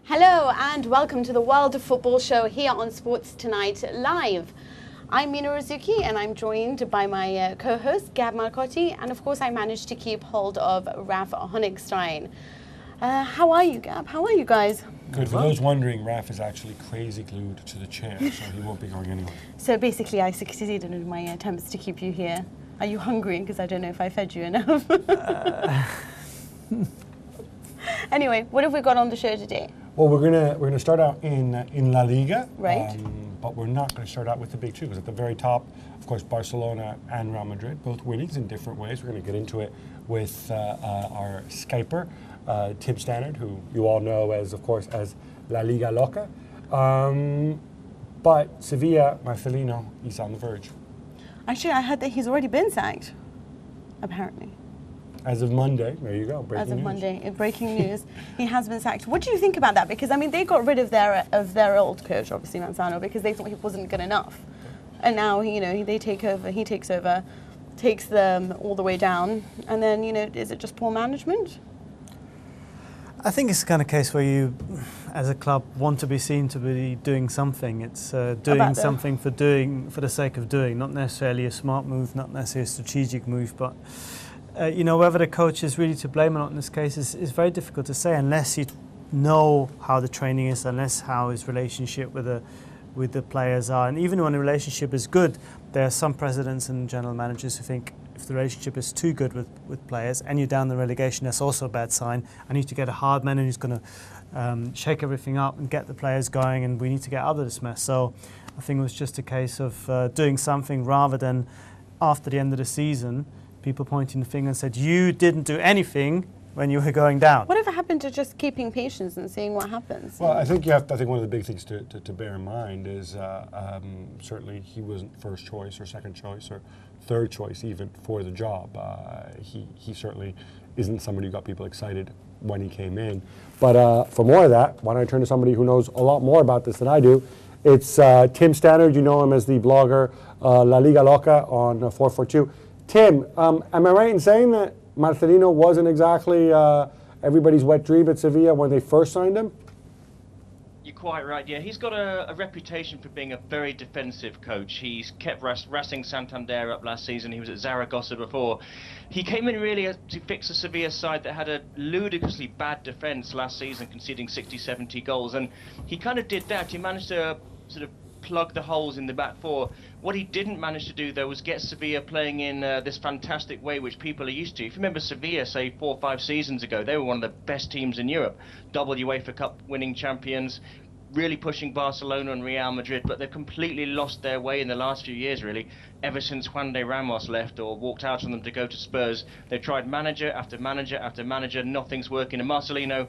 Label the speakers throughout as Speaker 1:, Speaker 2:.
Speaker 1: Hello and welcome to the World of Football show here on Sports Tonight Live. I'm Mina Rizuki and I'm joined by my co-host Gab Marcotti, and of course I managed to keep hold of Raf Honigstein. How are you, Gab? How are you guys?
Speaker 2: Good. For those wondering, Raf is actually crazy glued to the chair, so he won't be going anywhere.
Speaker 1: So basically I succeeded in my attempts to keep you here. Are you hungry? Because I don't know if I fed you enough. Anyway, what have we got on the show today?
Speaker 2: Well, we're gonna start out in La Liga,
Speaker 1: Right.
Speaker 2: But we're not going to start out with the big two, because at the very top, of course, Barcelona and Real Madrid, both winnings in different ways. We're going to get into it with our Skyper, Tim Stannard, who you all know as, of course, as La Liga Loca. But Sevilla, Marcelino, he's on the verge.
Speaker 1: Actually, I heard that he's already been sacked, apparently.
Speaker 2: As of Monday, there you go. Breaking
Speaker 1: As of
Speaker 2: news.
Speaker 1: Monday, breaking news, he has been sacked. What do you think about that? Because I mean, they got rid of their old coach, obviously Manzano, because they thought he wasn't good enough, and now they take over. He takes over, takes them all the way down, and then is it just poor management?
Speaker 3: I think it's the kind of case where you, as a club, want to be seen to be doing something. It's doing something for the sake of doing, not necessarily a smart move, not necessarily a strategic move, but. Whether the coach is really to blame or not in this case is very difficult to say unless you know how the training is, unless how his relationship with the players are. And even when the relationship is good, there are some presidents and general managers who think if the relationship is too good with players and you're down the relegation, that's also a bad sign. I need to get a hard man who's going to shake everything up and get the players going, and we need to get out of this mess. So I think it was just a case of doing something rather than after the end of the season people pointing the finger and said, you didn't do anything when you were going down.
Speaker 1: Whatever happened to just keeping patience and seeing what happens?
Speaker 2: Well, I think one of the big things to bear in mind is certainly he wasn't first choice or second choice or third choice even for the job. He certainly isn't somebody who got people excited when he came in. But for more of that, why don't I turn to somebody who knows a lot more about this than I do. It's Tim Stannard. You know him as the blogger La Liga Loca on 442. Tim, am I right in saying that Marcelino wasn't exactly everybody's wet dream at Sevilla when they first signed him?
Speaker 4: You're quite right, yeah. He's got a reputation for being a very defensive coach. He's kept Racing Santander up last season. He was at Zaragoza before. He came in really to fix a Sevilla side that had a ludicrously bad defence last season, conceding 60, 70 goals. And he kind of did that. He managed to sort of plug the holes in the back four. What he didn't manage to do, though, was get Sevilla playing in this fantastic way which people are used to. If you remember Sevilla, say, 4 or 5 seasons ago, they were one of the best teams in Europe. Double UEFA Cup winning champions, really pushing Barcelona and Real Madrid, but they've completely lost their way in the last few years, really. Ever since Juan de Ramos left or walked out on them to go to Spurs, they've tried manager after manager after manager, nothing's working. And Marcelino,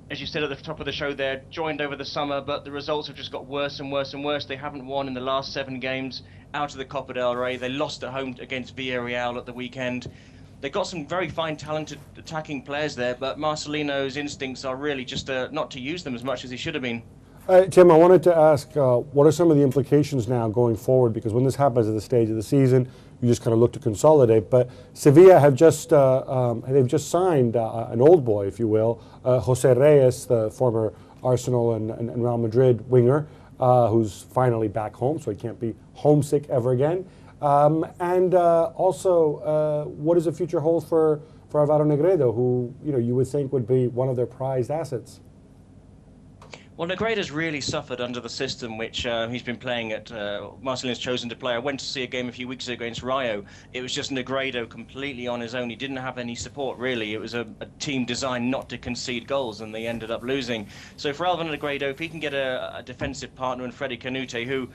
Speaker 4: as you said at the top of the show there, joined over the summer, but the results have just got worse and worse and worse. They haven't won in the last 7 games out of the Copa del Rey. They lost at home against Villarreal at the weekend. They've got some very fine, talented attacking players there, but Marcelino's instincts are really just not to use them as much as he should have been.
Speaker 2: Tim, I wanted to ask, what are some of the implications now going forward? Because when this happens at the stage of the season, you just kind of look to consolidate. But Sevilla have just signed an old boy, if you will, Jose Reyes, the former Arsenal and Real Madrid winger, who's finally back home, so he can't be homesick ever again. Also, what does the future hold for Alvaro Negredo, who you would think would be one of their prized assets?
Speaker 4: Well, Negredo's really suffered under the system which he's been playing at. Marcelino's chosen to play. I went to see a game a few weeks ago against Rayo. It was just Negredo completely on his own. He didn't have any support, really. It was a team designed not to concede goals, and they ended up losing. So for Alvaro Negredo, if he can get a defensive partner in Freddy Canute, who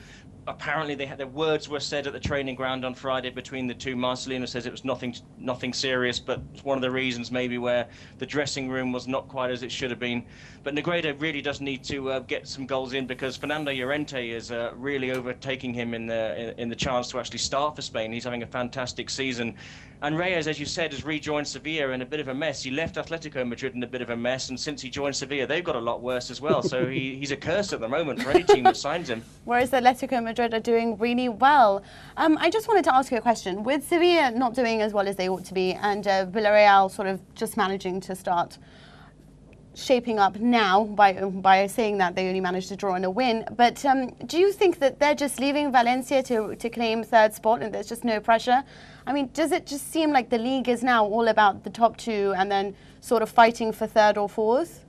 Speaker 4: apparently their words were said at the training ground on Friday between the two. Marcelino says it was nothing serious, but it's one of the reasons maybe where the dressing room was not quite as it should have been. But Negredo really does need to get some goals in, because Fernando Llorente is really overtaking him in the chance to actually start for Spain. He's having a fantastic season. And Reyes, as you said, has rejoined Sevilla in a bit of a mess. He left Atletico Madrid in a bit of a mess, and since he joined Sevilla, they've got a lot worse as well. So he's a curse at the moment for any team that signs him.
Speaker 1: Whereas Atletico Madrid are doing really well. I just wanted to ask you a question. With Sevilla not doing as well as they ought to be, and Villarreal sort of just managing to start shaping up now by saying that they only managed to draw and a win. But do you think that they're just leaving Valencia to claim third spot and there's just no pressure? I mean, does it just seem like the league is now all about the top two and then sort of fighting for third or fourth?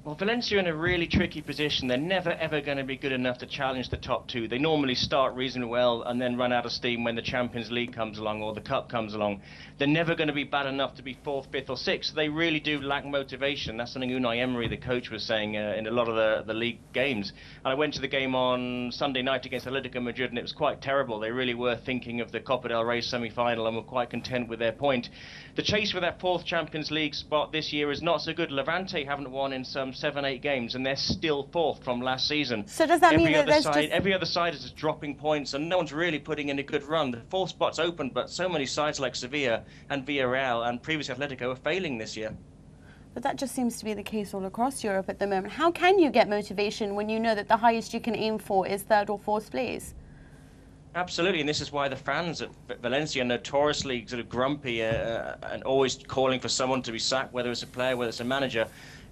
Speaker 4: Well, Valencia are in a really tricky position. They're never, ever going to be good enough to challenge the top two. They normally start reasonably well and then run out of steam when the Champions League comes along or the Cup comes along. They're never going to be bad enough to be fourth, fifth or sixth. They really do lack motivation. That's something Unai Emery, the coach, was saying in a lot of the league games. And I went to the game on Sunday night against Atletico Madrid and it was quite terrible. They really were thinking of the Copa del Rey semi-final and were quite content with their point. The chase for that fourth Champions League spot this year is not so good. Levante haven't won in some 7-8 games and they're still fourth from last season.
Speaker 1: So does that mean that
Speaker 4: every other side is just dropping points and no one's really putting in a good run? The fourth spot's open, but so many sides like Sevilla and Villarreal and previously Atletico are failing this year.
Speaker 1: But that just seems to be the case all across Europe at the moment. How can you get motivation when you know that the highest you can aim for is third or fourth place?
Speaker 4: Absolutely, and this is why the fans at Valencia are notoriously sort of grumpy and always calling for someone to be sacked, whether it's a player, whether it's a manager.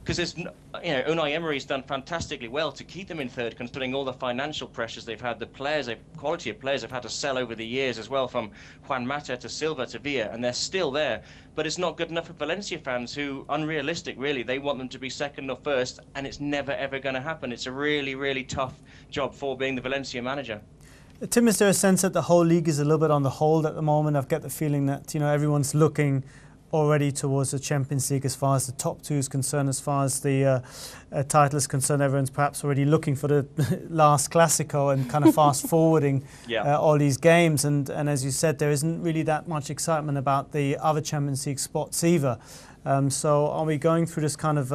Speaker 4: Because there's, Unai Emery's done fantastically well to keep them in third, considering all the financial pressures they've had. The players, the quality of players they've had to sell over the years as well, from Juan Mata to Silva to Villa, and they're still there. But it's not good enough for Valencia fans, who, unrealistic really, they want them to be second or first, and it's never ever going to happen. It's a really, really tough job for being the Valencia manager.
Speaker 3: Tim, is there a sense that the whole league is a little bit on the hold at the moment? I've got the feeling that everyone's looking already towards the Champions League as far as the top two is concerned, as far as the title is concerned. Everyone's perhaps already looking for the last Clásico and kind of fast forwarding all these games. And as you said, there isn't really that much excitement about the other Champions League spots either. So are we going through this kind of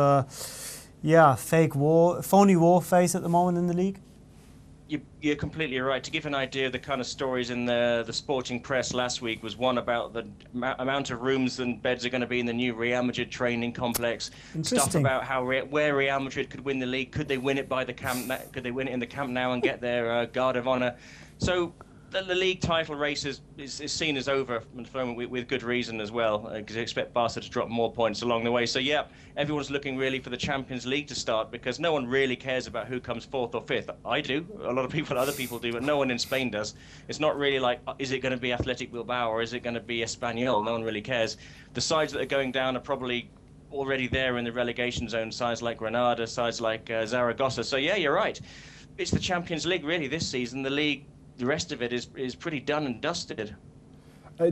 Speaker 3: phony war phase at the moment in the league?
Speaker 4: You're completely right. To give an idea of the kind of stories in the sporting press last week was one about the amount of rooms and beds are going to be in the new Real Madrid training complex. Stuff about where Real Madrid could win the league. Could they win it by the Camp Nou? Could they win it in the Camp Nou and get their guard of honor? So the league title race is seen as over at the moment with good reason as well, because you expect Barca to drop more points along the way. So yeah, everyone's looking really for the Champions League to start, because no one really cares about who comes fourth or fifth. I do, a lot of other people do, but no one in Spain does. It's not really like, is it going to be Athletic Bilbao or is it going to be Espanyol? No one really cares. The sides that are going down are probably already there in the relegation zone, sides like Granada, sides like Zaragoza. So yeah, you're right. It's the Champions League really this season. The rest of it is pretty done and dusted.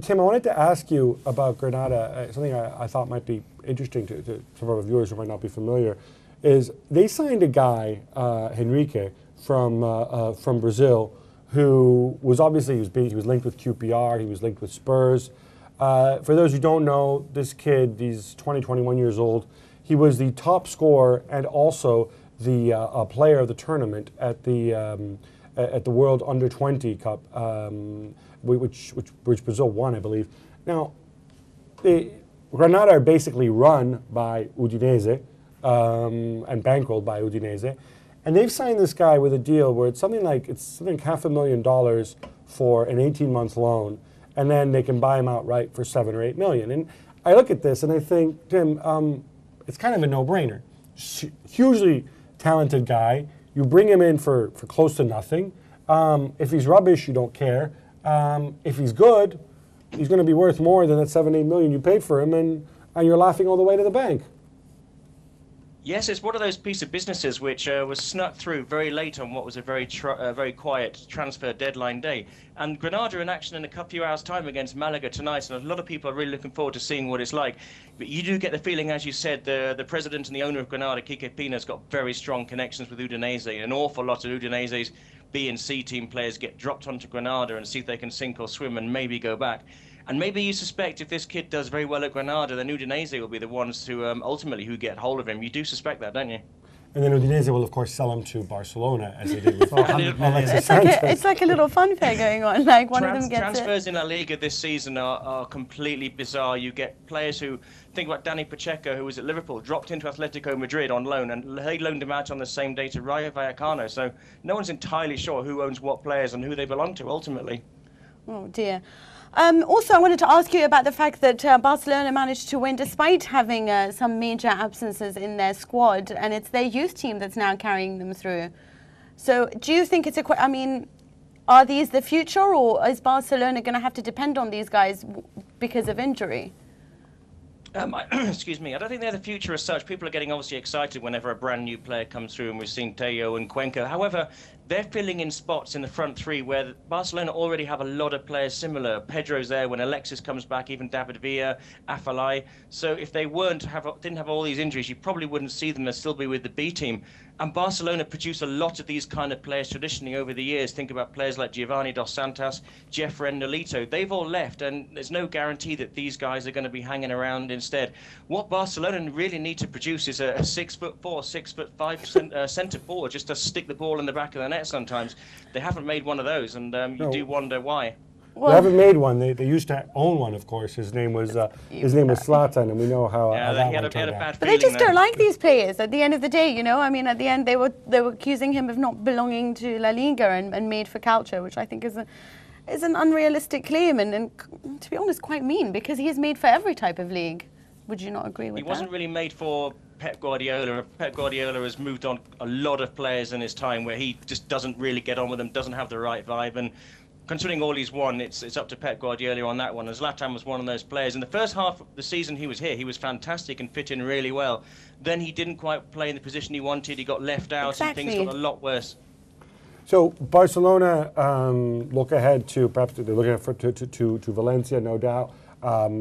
Speaker 2: Tim, I wanted to ask you about Granada. Something I thought might be interesting to some of our viewers who might not be familiar is they signed a guy, Henrique, from Brazil, who was obviously he was linked with QPR, he was linked with Spurs. For those who don't know, this kid, he's 21 years old. He was the top scorer and also the player of the tournament at the World Under-20 Cup, which Brazil won, I believe. Now, Granada are basically run by Udinese and bankrolled by Udinese, and they've signed this guy with a deal where it's something like $500,000 for an 18-month loan, and then they can buy him outright for $7 or $8 million. And I look at this and I think, Tim, it's kind of a no-brainer. Hugely talented guy. You bring him in for close to nothing. If he's rubbish, you don't care. If he's good, he's going to be worth more than that $7-8 million you paid for him, and you're laughing all the way to the bank.
Speaker 4: Yes, it's one of those piece of businesses which was snuck through very late on what was a very quiet transfer deadline day. And Granada in action in a few hours' time against Malaga tonight, and a lot of people are really looking forward to seeing what it's like. But you do get the feeling, as you said, the president and the owner of Granada, Quique Pina, has got very strong connections with Udinese. An awful lot of Udinese's B and C team players get dropped onto Granada and see if they can sink or swim and maybe go back. And maybe you suspect if this kid does very well at Granada, then Udinese will be the ones who ultimately get hold of him. You do suspect that, don't you?
Speaker 2: And then Udinese will, of course, sell him to Barcelona, as they did with Alexis
Speaker 1: Sanchez. It's like a little fun fair going on. Like one of them gets
Speaker 4: transfers in La Liga this season are completely bizarre. You get players who, think about Danny Pacheco, who was at Liverpool, dropped into Atletico Madrid on loan, and they loaned him out on the same day to Rayo Vallecano. So no one's entirely sure who owns what players and who they belong to ultimately.
Speaker 1: Oh dear. Also, I wanted to ask you about the fact that Barcelona managed to win despite having some major absences in their squad, and it's their youth team that's now carrying them through. So do you think it's I mean, are these the future, or is Barcelona going to have to depend on these guys because of injury?
Speaker 4: Excuse me, I don't think they're the future as such. People are getting obviously excited whenever a brand new player comes through, and we've seen Teo and Cuenca. However, they're filling in spots in the front three where Barcelona already have a lot of players similar. Pedro's there when Alexis comes back, even David Villa, Afellay. So if they didn't have all these injuries, you probably wouldn't see them. They'd still be with the B team. And Barcelona produce a lot of these kind of players traditionally over the years. Think about players like Giovanni Dos Santos, Jeffren, Nolito. They've all left, and there's no guarantee that these guys are going to be hanging around instead. What Barcelona really need to produce is a 6'4", 6'5" centre forward, just to stick the ball in the back of the net sometimes. They haven't made one of those, and you do wonder why.
Speaker 2: Well, they haven't made one. They used to own one, of course. His name was Zlatan, and we know how that one turned out.
Speaker 1: But they just don't like these players. At the end of the day, you know, I mean, at the end they were accusing him of not belonging to La Liga and made for culture, which I think is an unrealistic claim and to be honest, quite mean, because he is made for every type of league. Would you not agree with that?
Speaker 4: He wasn't really made for Pep Guardiola. Pep Guardiola has moved on a lot of players in his time where he just doesn't really get on with them, doesn't have the right vibe, and considering all he's won, it's up to Pep Guardiola on that one. And Zlatan was one of those players. In the first half of the season he was here, he was fantastic and fit in really well. Then he didn't quite play in the position he wanted. He got left out, and things got a lot worse.
Speaker 2: So Barcelona look ahead to perhaps they're looking to Valencia, no doubt.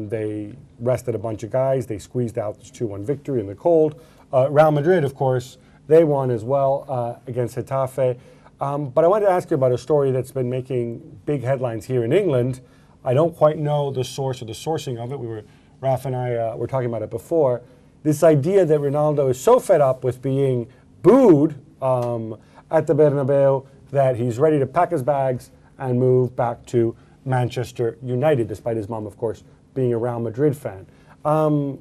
Speaker 2: They rested a bunch of guys. They squeezed out this 2-1 victory in the cold. Real Madrid, of course, they won as well against Getafe. But I wanted to ask you about a story that's been making big headlines here in England. I don't quite know the source or the sourcing of it. Raf and I were talking about it before. This idea that Ronaldo is so fed up with being booed at the Bernabeu that he's ready to pack his bags and move back to Manchester United, despite his mom, of course, being a Real Madrid fan.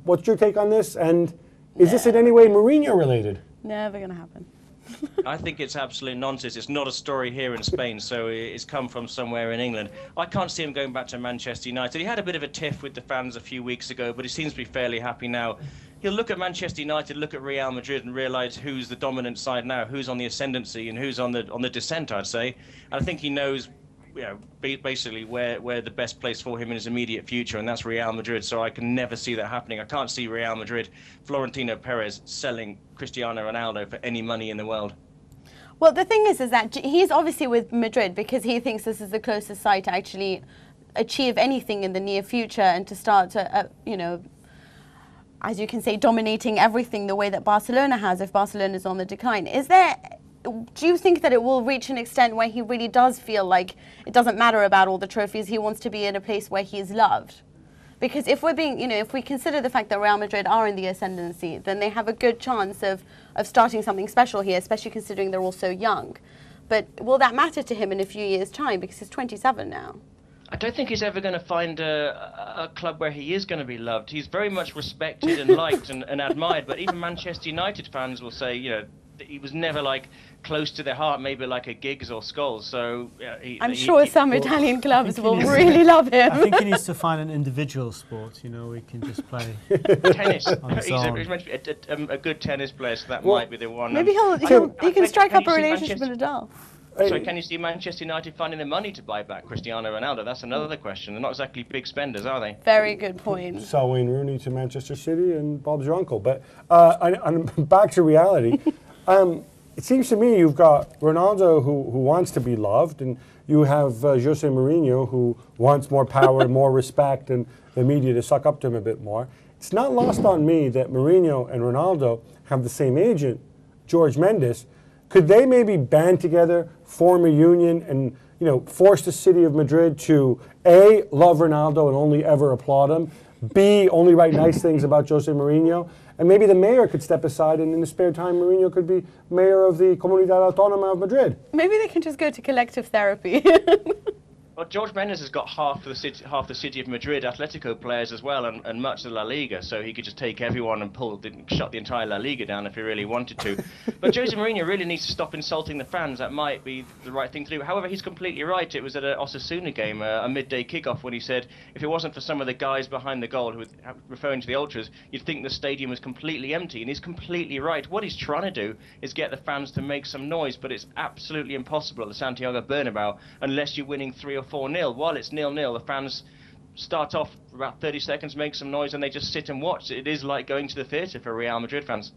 Speaker 2: What's your take on this? And is this in any way Mourinho related?
Speaker 1: Never going to happen.
Speaker 4: I think it's absolute nonsense. It's not a story here in Spain, so it's come from somewhere in England. I can't see him going back to Manchester United. He had a bit of a tiff with the fans a few weeks ago, but he seems to be fairly happy now. He'll look at Manchester United, look at Real Madrid, and realise who's the dominant side now, who's on the ascendancy, and who's on the descent, I'd say. And I think he knows, you know, basically where the best place for him in his immediate future, and that's Real Madrid. So I can never see that happening. I can't see Real Madrid, Florentino Perez selling Cristiano Ronaldo for any money in the world.
Speaker 1: Well, the thing is that he's obviously with Madrid because he thinks this is the closest side to actually achieve anything in the near future and to start, you know, as you can say, dominating everything the way that Barcelona has if Barcelona is on the decline. Do you think that it will reach an extent where he really does feel like it doesn't matter about all the trophies, he wants to be in a place where he is loved? Because if we're being, you know, if we consider the fact that Real Madrid are in the ascendancy, then they have a good chance of starting something special here, especially considering they're all so young. But will that matter to him in a few years' time? Because he's 27 now.
Speaker 4: I don't think he's ever going to find a club where he is going to be loved. He's very much respected and liked and admired, but even Manchester United fans will say, you know, he was never like close to their heart, maybe like a Giggs or Scholes. So
Speaker 1: I'm sure some Italian clubs will really love him.
Speaker 3: I think he needs to find an individual sport. You know, we can just play
Speaker 4: tennis. He's meant to be a good tennis player, so that might be the one.
Speaker 1: Maybe he can strike up a relationship with Nadal.
Speaker 4: So can you see Manchester United finding the money to buy back Cristiano Ronaldo? That's another question. They're not exactly big spenders, are they?
Speaker 1: Very good point.
Speaker 2: Sell Wayne Rooney to Manchester City and Bob's your uncle. But back to reality. It seems to me you've got Ronaldo who wants to be loved, and you have Jose Mourinho who wants more power, more respect, and the media to suck up to him a bit more. It's not lost on me that Mourinho and Ronaldo have the same agent, George Mendes. Could they maybe band together, form a union, and force the city of Madrid to A, love Ronaldo and only ever applaud him, B, only write nice things about Jose Mourinho, and maybe the mayor could step aside, and in the spare time, Mourinho could be mayor of the Comunidad Autónoma of Madrid.
Speaker 1: Maybe they can just go to collective therapy.
Speaker 4: Well, George Mendes has got half the city of Madrid Atletico players as well, and much of La Liga, so he could just take everyone and shut the entire La Liga down if he really wanted to. But Jose Mourinho really needs to stop insulting the fans. That might be the right thing to do. However, he's completely right. It was at an Osasuna game, a midday kickoff, when he said if it wasn't for some of the guys behind the goal who were referring to the ultras, you'd think the stadium was completely empty. And he's completely right. What he's trying to do is get the fans to make some noise, but it's absolutely impossible at the Santiago Bernabeu unless you're winning 3 or 4-0. While it's 0-0, the fans start off for about 30 seconds, make some noise, and they just sit and watch. It is like going to the theatre for Real Madrid fans.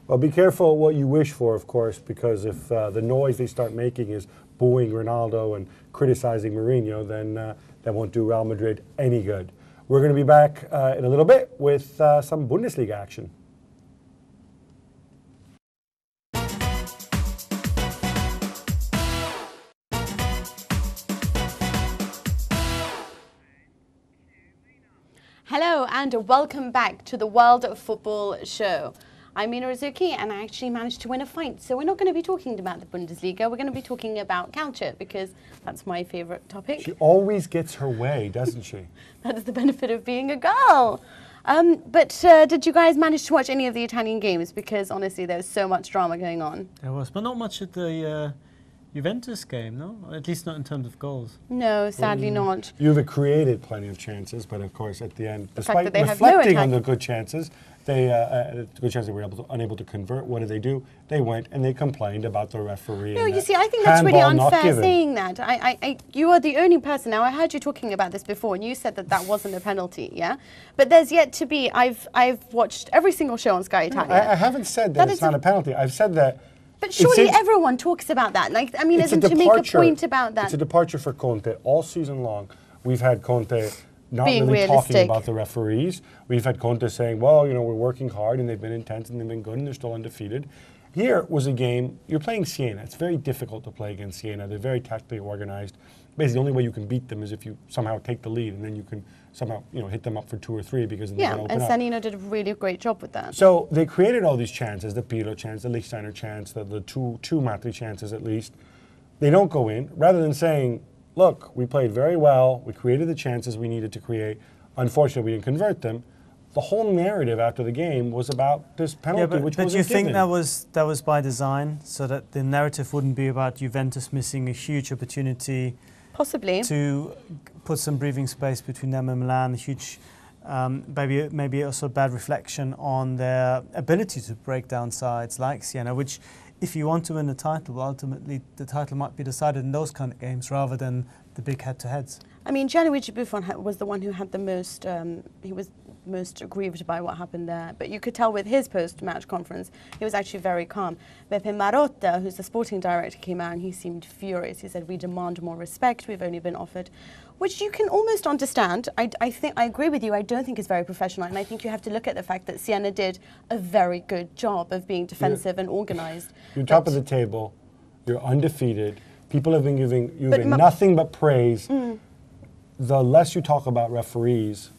Speaker 2: Well, be careful what you wish for, of course, because if the noise they start making is booing Ronaldo and criticizing Mourinho, then that won't do Real Madrid any good. We're going to be back in a little bit with some Bundesliga action.
Speaker 1: Hello and welcome back to the World of Football Show. I'm Mina Rzouki and I actually managed to win a fight. So we're not going to be talking about the Bundesliga, we're going to be talking about culture because that's my favourite topic.
Speaker 2: She always gets her way, doesn't she?
Speaker 1: That is the benefit of being a girl. But did you guys manage to watch any of the Italian games? Because honestly, there's so much drama going on.
Speaker 3: There was, but not much at the Juventus game, no? At least not in terms of goals.
Speaker 1: No, sadly not.
Speaker 2: Juve created plenty of chances, but of course at the end, despite
Speaker 1: they
Speaker 2: reflecting
Speaker 1: have
Speaker 2: on
Speaker 1: no
Speaker 2: the good chances, they were unable to convert. What do? They went and they complained about the referee.
Speaker 1: No, you see, I think that's really unfair saying that. You are the only person. Now, I heard you talking about this before, and you said that that wasn't a penalty, yeah? But there's yet to be. I've watched every single show on Sky Italia.
Speaker 2: I haven't said that it's not a penalty. I've said that.
Speaker 1: But surely everyone talks about that. Like, I mean, isn't to make a point about that?
Speaker 2: It's a departure for Conte all season long. We've had Conte not
Speaker 1: being
Speaker 2: really
Speaker 1: realistic.
Speaker 2: talking about the referees. We've had Conte saying, well, you know, we're working hard and they've been intense and they've been good and they're still undefeated. Here was a game, you're playing Siena. It's very difficult to play against Siena. They're very tactically organized. Basically, the only way you can beat them is if you somehow take the lead and then you can somehow, you know, hit them up for 2 or 3 because
Speaker 1: yeah, and Sanino did a really great job with that.
Speaker 2: So they created all these chances, the Pirlo chance, the Lichtsteiner chance, the two Matri chances at least. They don't go in. Rather than saying, look, we played very well, we created the chances we needed to create, unfortunately we didn't convert them. The whole narrative after the game was about this penalty, which wasn't given.
Speaker 3: But you think that was by design, so that the narrative wouldn't be about Juventus missing a huge opportunity,
Speaker 1: possibly,
Speaker 3: to put some breathing space between them and Milan, a huge, maybe also a bad reflection on their ability to break down sides like Siena, which, if you want to win the title, ultimately the title might be decided in those kind of games rather than the big head-to-heads.
Speaker 1: I mean, Gianluigi Buffon was the one who had the most, he was most aggrieved by what happened there. But you could tell with his post-match conference, he was actually very calm. Beppe Marotta, who's the sporting director, came out and he seemed furious. He said, we demand more respect, we've only been offered, which you can almost understand. I think I agree with you, I don't think it's very professional, and I think you have to look at the fact that Siena did a very good job of being defensive and organised.
Speaker 2: You're top of the table, you're undefeated, people have been giving you nothing but praise. The less you talk about referees,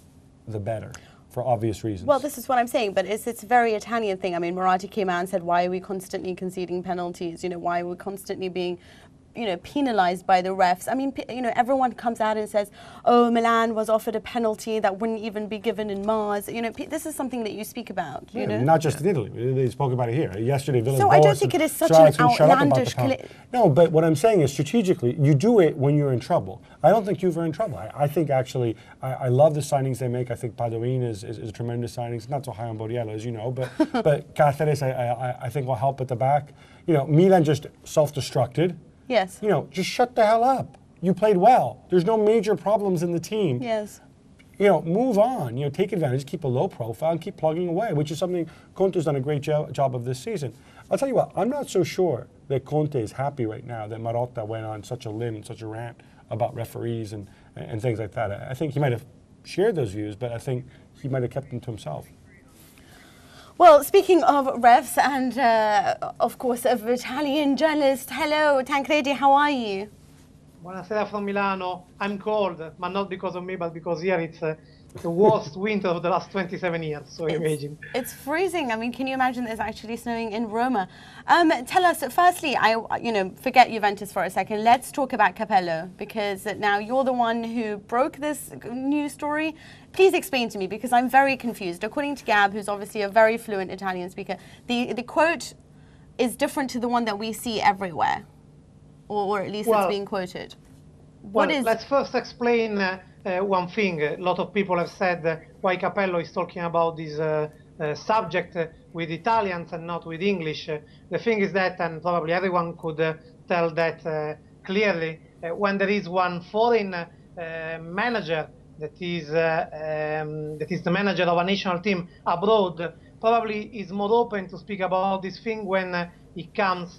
Speaker 2: the better, for obvious reasons.
Speaker 1: Well, this is what I'm saying, but it's a very Italian thing. I mean, Moratti came out and said, why are we constantly conceding penalties? You know, why are we constantly being, you know, penalised by the refs? I mean, you know, everyone comes out and says, oh, Milan was offered a penalty that wouldn't even be given in Mars. You know, this is something that you speak about, you know?
Speaker 2: Not just in Italy. They spoke about it here. Yesterday, Villas-Boas.
Speaker 1: So I don't think it is such an outlandish...
Speaker 2: No, but what I'm saying is strategically, you do it when you're in trouble. I don't think Juve are in trouble. I think actually, I love the signings they make. I think Padoin is a tremendous signing. Not so high on Borriello, as you know, but Cáceres, I think will help at the back. You know, Milan just self-destructed.
Speaker 1: Yes.
Speaker 2: You know, just shut the hell up. You played well. There's no major problems in the team.
Speaker 1: Yes.
Speaker 2: You know, move on. You know, take advantage, keep a low profile, and keep plugging away, which is something Conte's done a great job of this season. I'll tell you what, I'm not so sure that Conte is happy right now that Marotta went on such a limb, such a rant about referees and things like that. I think he might have shared those views, but I think he might have kept them to himself.
Speaker 1: Well, speaking of refs and, of course, of Italian journalist, hello, Tancredi, how are you?
Speaker 5: Buonasera from Milano. I'm cold, but not because of me, but because here it's the worst winter of the last 27 years, so imagine.
Speaker 1: It's freezing. I mean, can you imagine there's actually snowing in Roma? Tell us, firstly, forget Juventus for a second. Let's talk about Capello, because now you're the one who broke this news story. Please explain to me, because I'm very confused. According to Gab, who's obviously a very fluent Italian speaker, the quote is different to the one that we see everywhere, or at least it's being quoted.
Speaker 5: Let's first explain one thing. A lot of people have said why Capello is talking about this subject with Italians and not with English. The thing is that, and probably everyone could tell that clearly, when there is one foreign manager that is the manager of a national team abroad, probably is more open to speak about this thing when he comes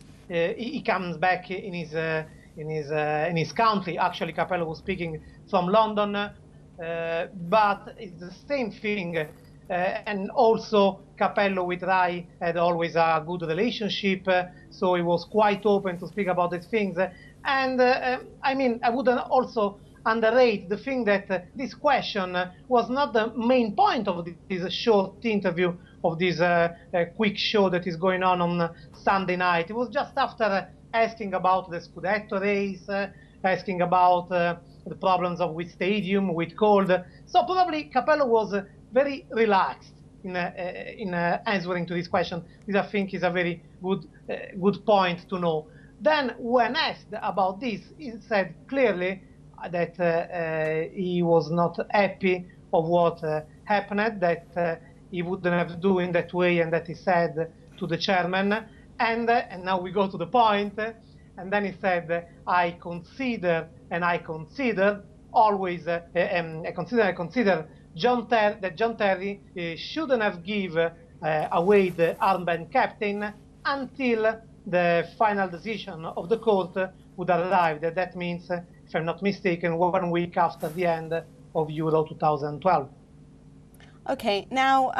Speaker 5: back in his country. Actually, Capello was speaking from London, but it's the same thing. And also, Capello with Rai had always a good relationship, so he was quite open to speak about these things. And I mean, I wouldn't also underrate the thing that this question was not the main point of this short interview, of this quick show that is going on Sunday night. It was just after asking about the Scudetto race, asking about the problems with stadium, with cold. So probably Capello was very relaxed in answering to this question. This, I think, is a very good point to know. Then, when asked about this, he said clearly that he was not happy of what happened, that he wouldn't have to do in that way, and that he said to the chairman. And now we go to the point. And then he said, I consider always, I consider that John Terry shouldn't have given away the armband captain until the final decision of the court would arrive. That means, if I'm not mistaken, 1 week after the end of Euro 2012.
Speaker 1: Okay, now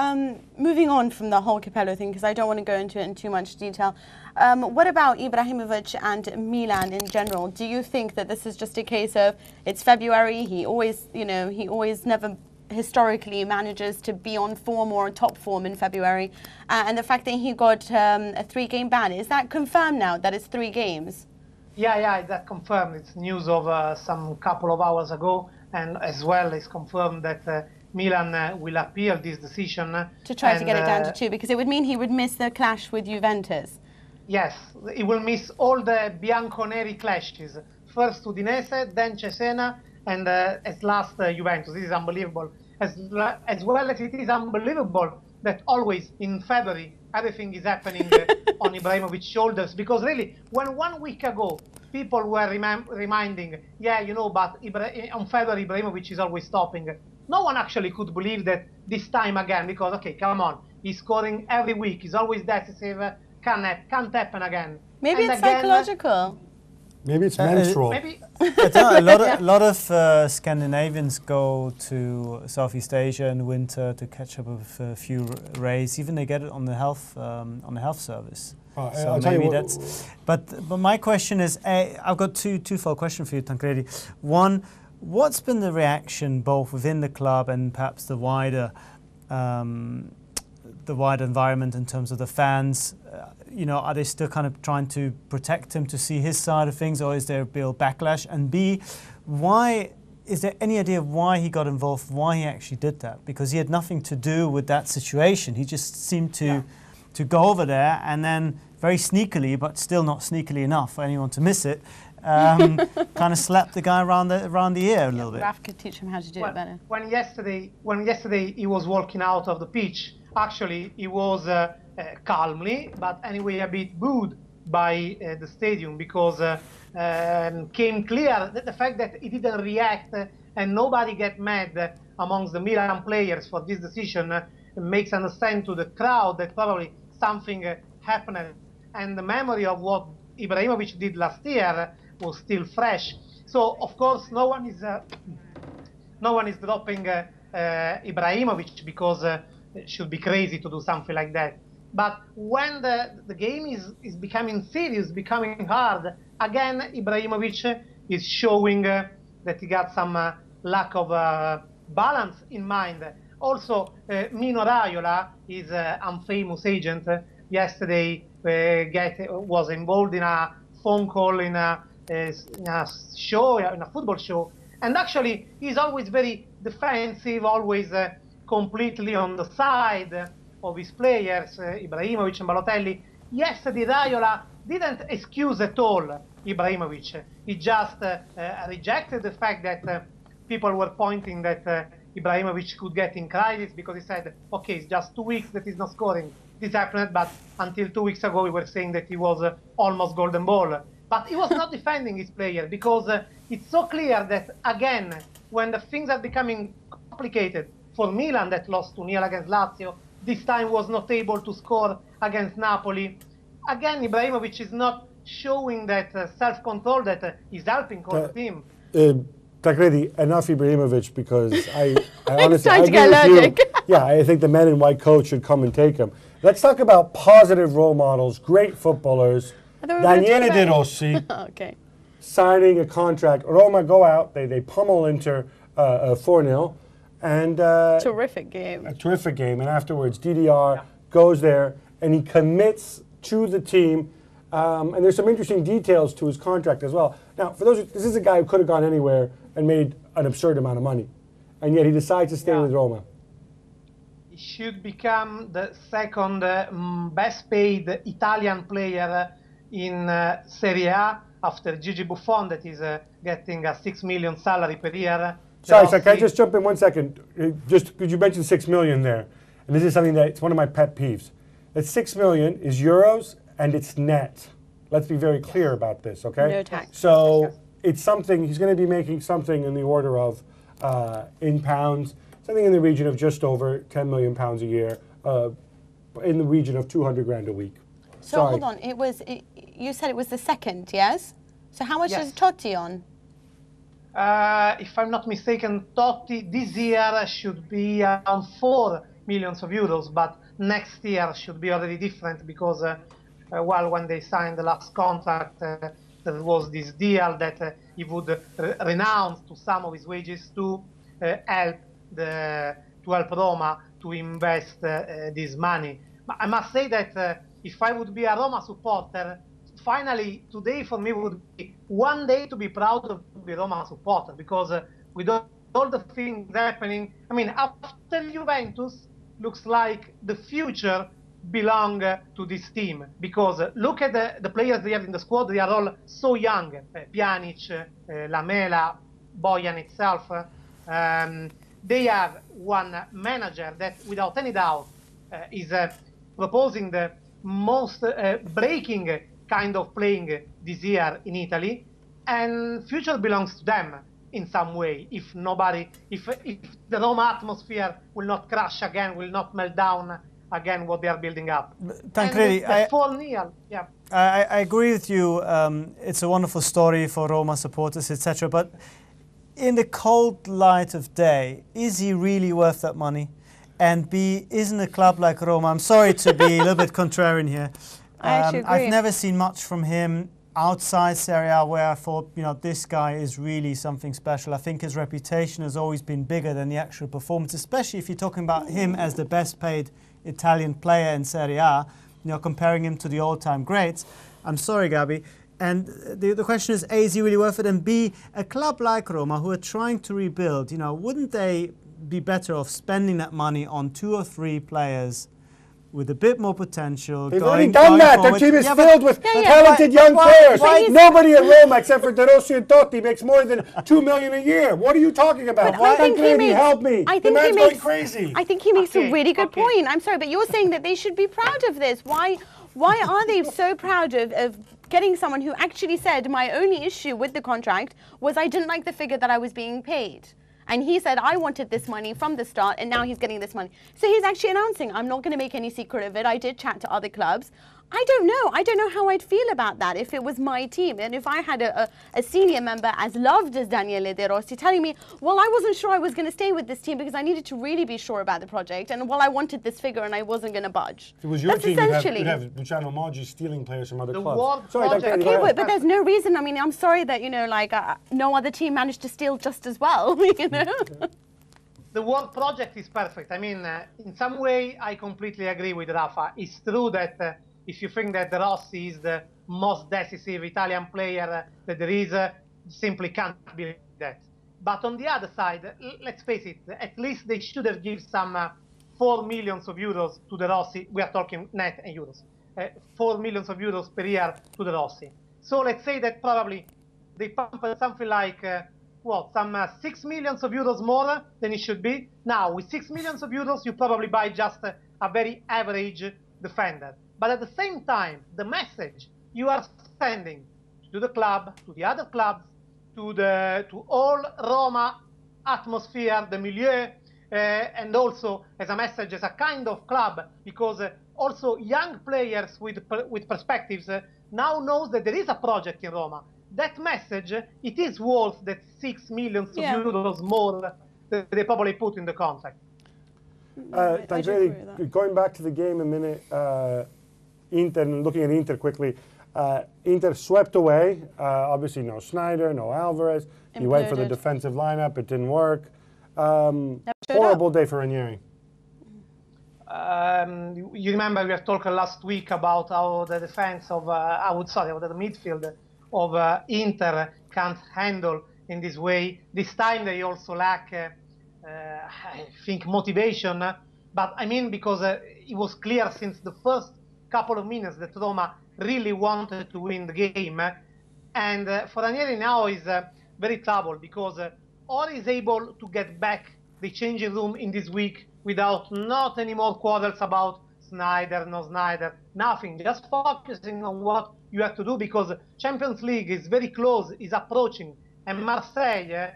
Speaker 1: moving on from the whole Capello thing, because I don't want to go into it in too much detail. What about Ibrahimovic and Milan in general? Do you think that this is just a case of it's February? He always never historically manages to be on form or top form in February, and the fact that he got a 3-game ban, is that confirmed now that it's 3 games?
Speaker 5: Yeah, that's confirmed. It's news of some couple of hours ago, and as well it's confirmed that Milan will appeal this decision
Speaker 1: to try to get it down to 2, because it would mean he would miss the clash with Juventus.
Speaker 5: Yes, he will miss all the Bianconeri clashes. First Udinese, then Cesena, and at last Juventus. This is unbelievable. As well as it is unbelievable that always in February everything is happening on Ibrahimovic's shoulders. Because really, when 1 week ago people were reminding, but on February Ibrahimovic is always stopping, no one actually could believe that this time again, because, okay, come on, he's scoring every week, he's always decisive, can't happen again.
Speaker 1: Maybe it's psychological.
Speaker 2: Maybe it's menstrual.
Speaker 5: Maybe.
Speaker 3: A lot of Scandinavians go to Southeast Asia in winter to catch up with a few rays. Even they get it on the health service.
Speaker 2: So maybe
Speaker 3: that's. But my question is, I've got twofold question for you, Tancredi. One, what's been the reaction both within the club and perhaps the wider environment in terms of the fans? Are they still kind of trying to protect him to see his side of things, or is there a real backlash? And B, is there any idea of why he got involved, why he actually did that? Because he had nothing to do with that situation. He just seemed to go over there and then very sneakily, but still not sneakily enough for anyone to miss it, kind of slapped the guy around the ear a little bit.
Speaker 1: Raf could teach him how to do it better.
Speaker 5: When yesterday he was walking out of the pitch, actually he was calmly, but anyway a bit booed by the stadium, because came clear that the fact that he didn't react and nobody get mad amongst the Milan players for this decision makes understand to the crowd that probably something happened, and the memory of what Ibrahimovic did last year was still fresh. So of course no one is dropping Ibrahimovic, because it should be crazy to do something like that. But when the game is becoming serious, becoming hard, again Ibrahimovic is showing that he got some lack of balance in mind. Also, Mino Raiola is an famous agent. Yesterday, was involved in a phone call in a show, in a football show, and actually he's always very defensive, always completely on the side of his players, Ibrahimovic and Balotelli. Yesterday, Raiola didn't excuse at all Ibrahimovic. He just rejected the fact that people were pointing that Ibrahimovic could get in crisis, because he said, okay, it's just 2 weeks that he's not scoring. This happened, but until 2 weeks ago, we were saying that he was almost golden ball. But he was not defending his player, because it's so clear that, again, when the things are becoming complicated for Milan, that lost 2-0 against Lazio, this time was not able to score against Napoli. Again, Ibrahimovic is not showing that self-control that is helping the team.
Speaker 2: Tancredi, enough Ibrahimovic, because I honestly,
Speaker 1: I agree with you.
Speaker 2: Yeah, I think the men in white coat should come and take him. Let's talk about positive role models, great footballers. Daniele De Rossi signing a contract. Roma go out, they pummel Inter 4-0. And
Speaker 1: terrific game.
Speaker 2: A terrific game. And afterwards, DDR goes there and he commits to the team. And there's some interesting details to his contract as well. Now, for those, this is a guy who could have gone anywhere and made an absurd amount of money, and yet he decides to stay with Roma.
Speaker 5: He should become the second best paid Italian player in Serie A after Gigi Buffon, that is getting a 6 million salary per year.
Speaker 2: Sorry, can I just jump in 1 second? Just because you mentioned 6 million there, and this is something that it's one of my pet peeves. That 6 million is euros and it's net. Let's be very clear about this, okay?
Speaker 1: No tax.
Speaker 2: So it's something, he's going to be making something in the order of, in pounds, something in the region of just over 10 million pounds a year, in the region of 200 grand a week.
Speaker 1: So hold on, you said it was the second, yes? So how much is Totti on?
Speaker 5: If I'm not mistaken, Totti this year should be around 4 million euros, but next year should be already different, because well, when they signed the last contract, there was this deal that he would renounce to some of his wages to help Roma to invest this money. But I must say that if I would be a Roma supporter, finally today for me would be one day to be proud of the Roma supporter, because with all the things happening, I mean, after Juventus, looks like the future belong to this team, because look at the players they have in the squad. They are all so young. Pjanic, Lamela, Bojan itself. They have one manager that, without any doubt, is proposing the most breaking kind of playing this year in Italy, and future belongs to them in some way. If the Roma atmosphere will not crash again, will not melt down again what they are building up.
Speaker 3: Tancredi,
Speaker 5: I
Speaker 3: agree with you. It's a wonderful story for Roma supporters, etc. But in the cold light of day, is he really worth that money? And B, isn't a club like Roma, I'm sorry to be a little bit contrarian here,
Speaker 1: I actually agree.
Speaker 3: I've never seen much from him outside Serie A where I thought, you know, this guy is really something special. I think his reputation has always been bigger than the actual performance, especially if you're talking about him as the best paid Italian player in Serie A, you know, comparing him to the all-time greats. I'm sorry, Gabby. And the question is, A, is he really worth it? And B, a club like Roma who are trying to rebuild, you know, wouldn't they be better off spending that money on 2 or 3 players with a bit more potential?
Speaker 2: They've already done that. Their team is filled with talented young players. Nobody at Roma except for De Rossi and Totti makes more than 2 million a year. What are you talking about?
Speaker 1: Why
Speaker 2: can't he help me? The man's going crazy.
Speaker 1: I think he makes a really good point. I'm sorry, but you're saying that they should be proud of this. Why are they so proud of getting someone who actually said, my only issue with the contract was I didn't like the figure that I was being paid? And he said, I wanted this money from the start, and now he's getting this money. So he's actually announcing, I'm not going to make any secret of it. I did chat to other clubs. I don't know. I don't know how I'd feel about that if it was my team. And if I had a senior member as loved as Daniele De Rossi telling me, well, I wasn't sure I was going to stay with this team because I needed to really be sure about the project. And, well, I wanted this figure and I wasn't going to budge.
Speaker 2: If it was your team, you'd have Luciano Moggi stealing players from other clubs.
Speaker 5: Sorry,
Speaker 1: okay, but there's no reason. I mean, I'm sorry that, you know, like no other team managed to steal just as well, you know?
Speaker 5: the word project is perfect. I mean, in some way, I completely agree with Rafa. It's true that if you think that De Rossi is the most decisive Italian player that there is, simply can't believe that. But on the other side, let's face it, at least they should have given some 4 million euros to De Rossi. We are talking net and euros. 4 million euros per year to De Rossi. So let's say that probably they pumped something like, some 6 million euros more than it should be. Now, with 6 million euros, you probably buy just a very average defender. But at the same time, the message you are sending to the club, to the other clubs, to all Roma atmosphere, the milieu, and also as a message, as a kind of club, because also young players with perspectives now knows that there is a project in Roma. That message, it is worth that 6 million euros more that they probably put in the contract.
Speaker 2: Tancredi, going back to the game a minute, Inter, looking at Inter quickly, Inter swept away. Obviously, no Sneijder, no Alvarez. He went for the defensive lineup. It didn't work. Horrible day for Ranieri.
Speaker 5: You remember we have talked last week about how the defense of, the midfield of Inter can't handle in this way. This time they also lack, I think, motivation. But I mean, because it was clear since the first couple of minutes that Roma really wanted to win the game. And for Ranieri now is very troubled because or is able to get back the changing room in this week without not any more quarrels about Sneijder, no Sneijder, nothing. Just focusing on what you have to do because Champions League is very close, is approaching. And Marseille,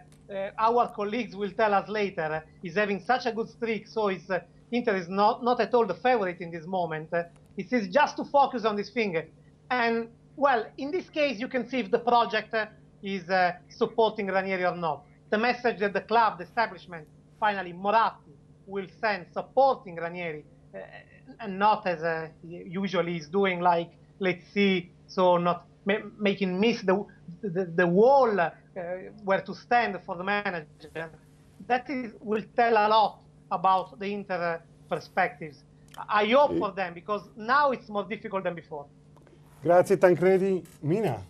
Speaker 5: our colleagues will tell us later, is having such a good streak. So Inter is not at all the favorite in this moment. It is just to focus on this thing. And, well, in this case, you can see if the project is supporting Ranieri or not. The message that the club, the establishment, finally Moratti will send supporting Ranieri and not as usually is doing, like, let's see, so not making miss the wall where to stand for the manager. That will tell a lot about the Inter perspectives. I hope for them because now it's more difficult than before.
Speaker 2: Grazie, Tancredi. Mina,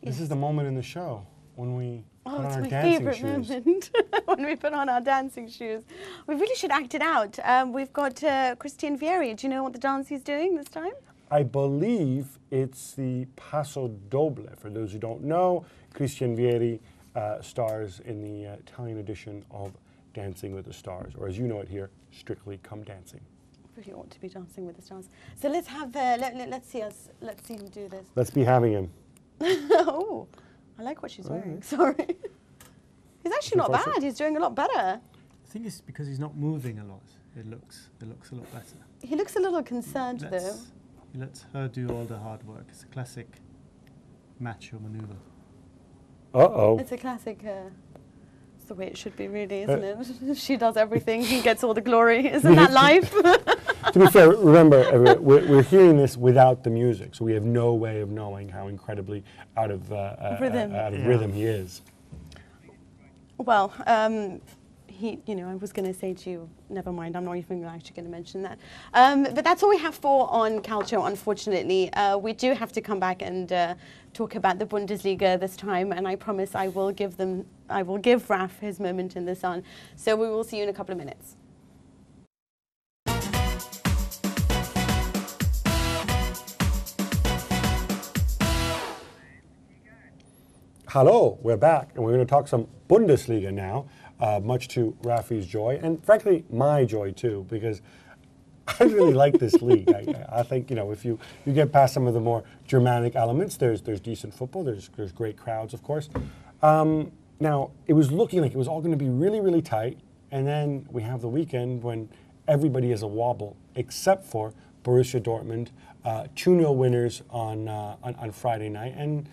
Speaker 2: this is the moment in the show when we put on our dancing shoes.
Speaker 1: Moment when we put on our dancing shoes. We really should act it out. We've got Christian Vieri. Do you know what the dance he's doing this time?
Speaker 2: I believe it's the Passo Doble. For those who don't know, Christian Vieri stars in the Italian edition of Dancing with the Stars, or as you know it here, Strictly Come Dancing.
Speaker 1: Really ought to be Dancing with the Stars. So let's have let's see him do this.
Speaker 2: Let's be having him.
Speaker 1: Oh, I like what she's wearing. Right. Sorry, he's actually not bad. He's doing a lot better.
Speaker 3: I think it's because he's not moving a lot. It looks a lot better.
Speaker 1: He looks a little concerned though.
Speaker 3: He lets her do all the hard work. It's a classic macho maneuver.
Speaker 2: Uh-oh.
Speaker 1: It's a classic. It's the way it should be, really, isn't it? She does everything. He gets all the glory. Isn't that life?
Speaker 2: To be fair, remember, we're hearing this without the music, so we have no way of knowing how incredibly out of rhythm he is.
Speaker 1: Well, I was going to say to you, never mind, I'm not even actually going to mention that. But that's all we have for on Calcio, unfortunately. We do have to come back and talk about the Bundesliga this time, and I promise I will give Raf his moment in the sun. So we will see you in a couple of minutes.
Speaker 2: Hello, we're back, and we're going to talk some Bundesliga now. Much to Rafi's joy, and frankly, my joy too, because I really like this league. I think, if you get past some of the more Germanic elements, there's decent football, there's great crowds, of course. Now, it was looking like it was all going to be really, really tight, and then we have the weekend when everybody has a wobble, except for Borussia Dortmund, 2-0 winners on Friday night, and,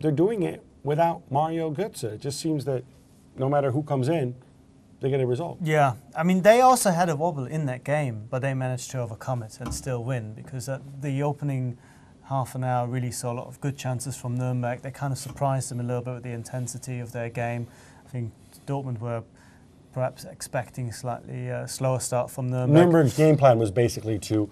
Speaker 2: they're doing it without Mario Götze. It just seems that no matter who comes in, they get a result.
Speaker 3: Yeah, I mean, they also had a wobble in that game, but they managed to overcome it and still win because the opening half an hour really saw a lot of good chances from Nuremberg. They kind of surprised them a little bit with the intensity of their game. I think Dortmund were perhaps expecting a slightly slower start from Nuremberg.
Speaker 2: Nuremberg's game plan was basically to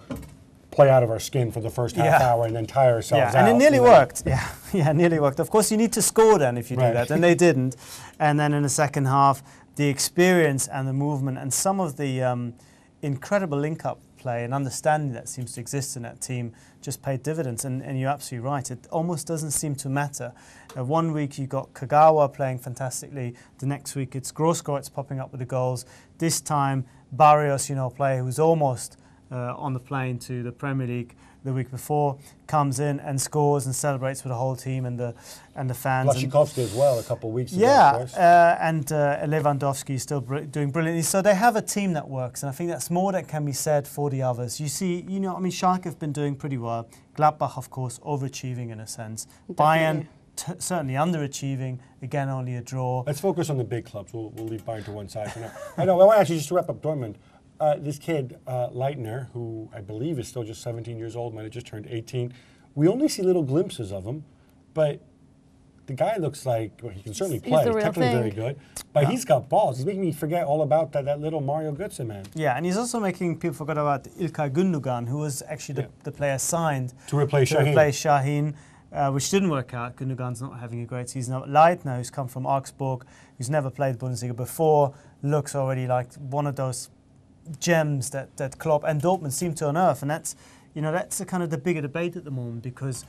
Speaker 2: play out of our skin for the first half hour and then tire ourselves out.
Speaker 3: And it nearly worked. Yeah, it nearly worked. Of course, you need to score then if you do that, and they didn't. And then in the second half, the experience and the movement and some of the incredible link-up play and understanding that seems to exist in that team just paid dividends. And you're absolutely right. It almost doesn't seem to matter. One week you got Kagawa playing fantastically. The next week it's Grosskreutz popping up with the goals. This time Barrios, a player who's almost on the plane to the Premier League the week before, comes in and scores and celebrates with the whole team and the fans.
Speaker 2: Blaszczykowski as well a couple of weeks ago.
Speaker 3: Yeah, and Lewandowski is still doing brilliantly. So they have a team that works, and I think that's more that can be said for the others. You see, Schalke have been doing pretty well. Gladbach, of course, overachieving in a sense.
Speaker 1: Definitely.
Speaker 3: Bayern certainly underachieving. Again, only a draw.
Speaker 2: Let's focus on the big clubs. We'll leave Bayern to one side for now. I want actually just to wrap up Dortmund. This kid, Leitner, who I believe is still just 17 years old, might have just turned 18. We only see little glimpses of him, but the guy looks like, he can certainly play. He's technically very good, but he's got balls. He's making me forget all about that little Mario Götze man.
Speaker 3: Yeah, and he's also making people forget about İlkay Gündoğan, who was actually the player signed
Speaker 2: to replace
Speaker 3: Şahin. Which didn't work out. Gündoğan's not having a great season. Leitner, who's come from Augsburg, who's never played Bundesliga before, looks already like one of those gems that Klopp and Dortmund seem to unearth, and that's the kind of the bigger debate at the moment, because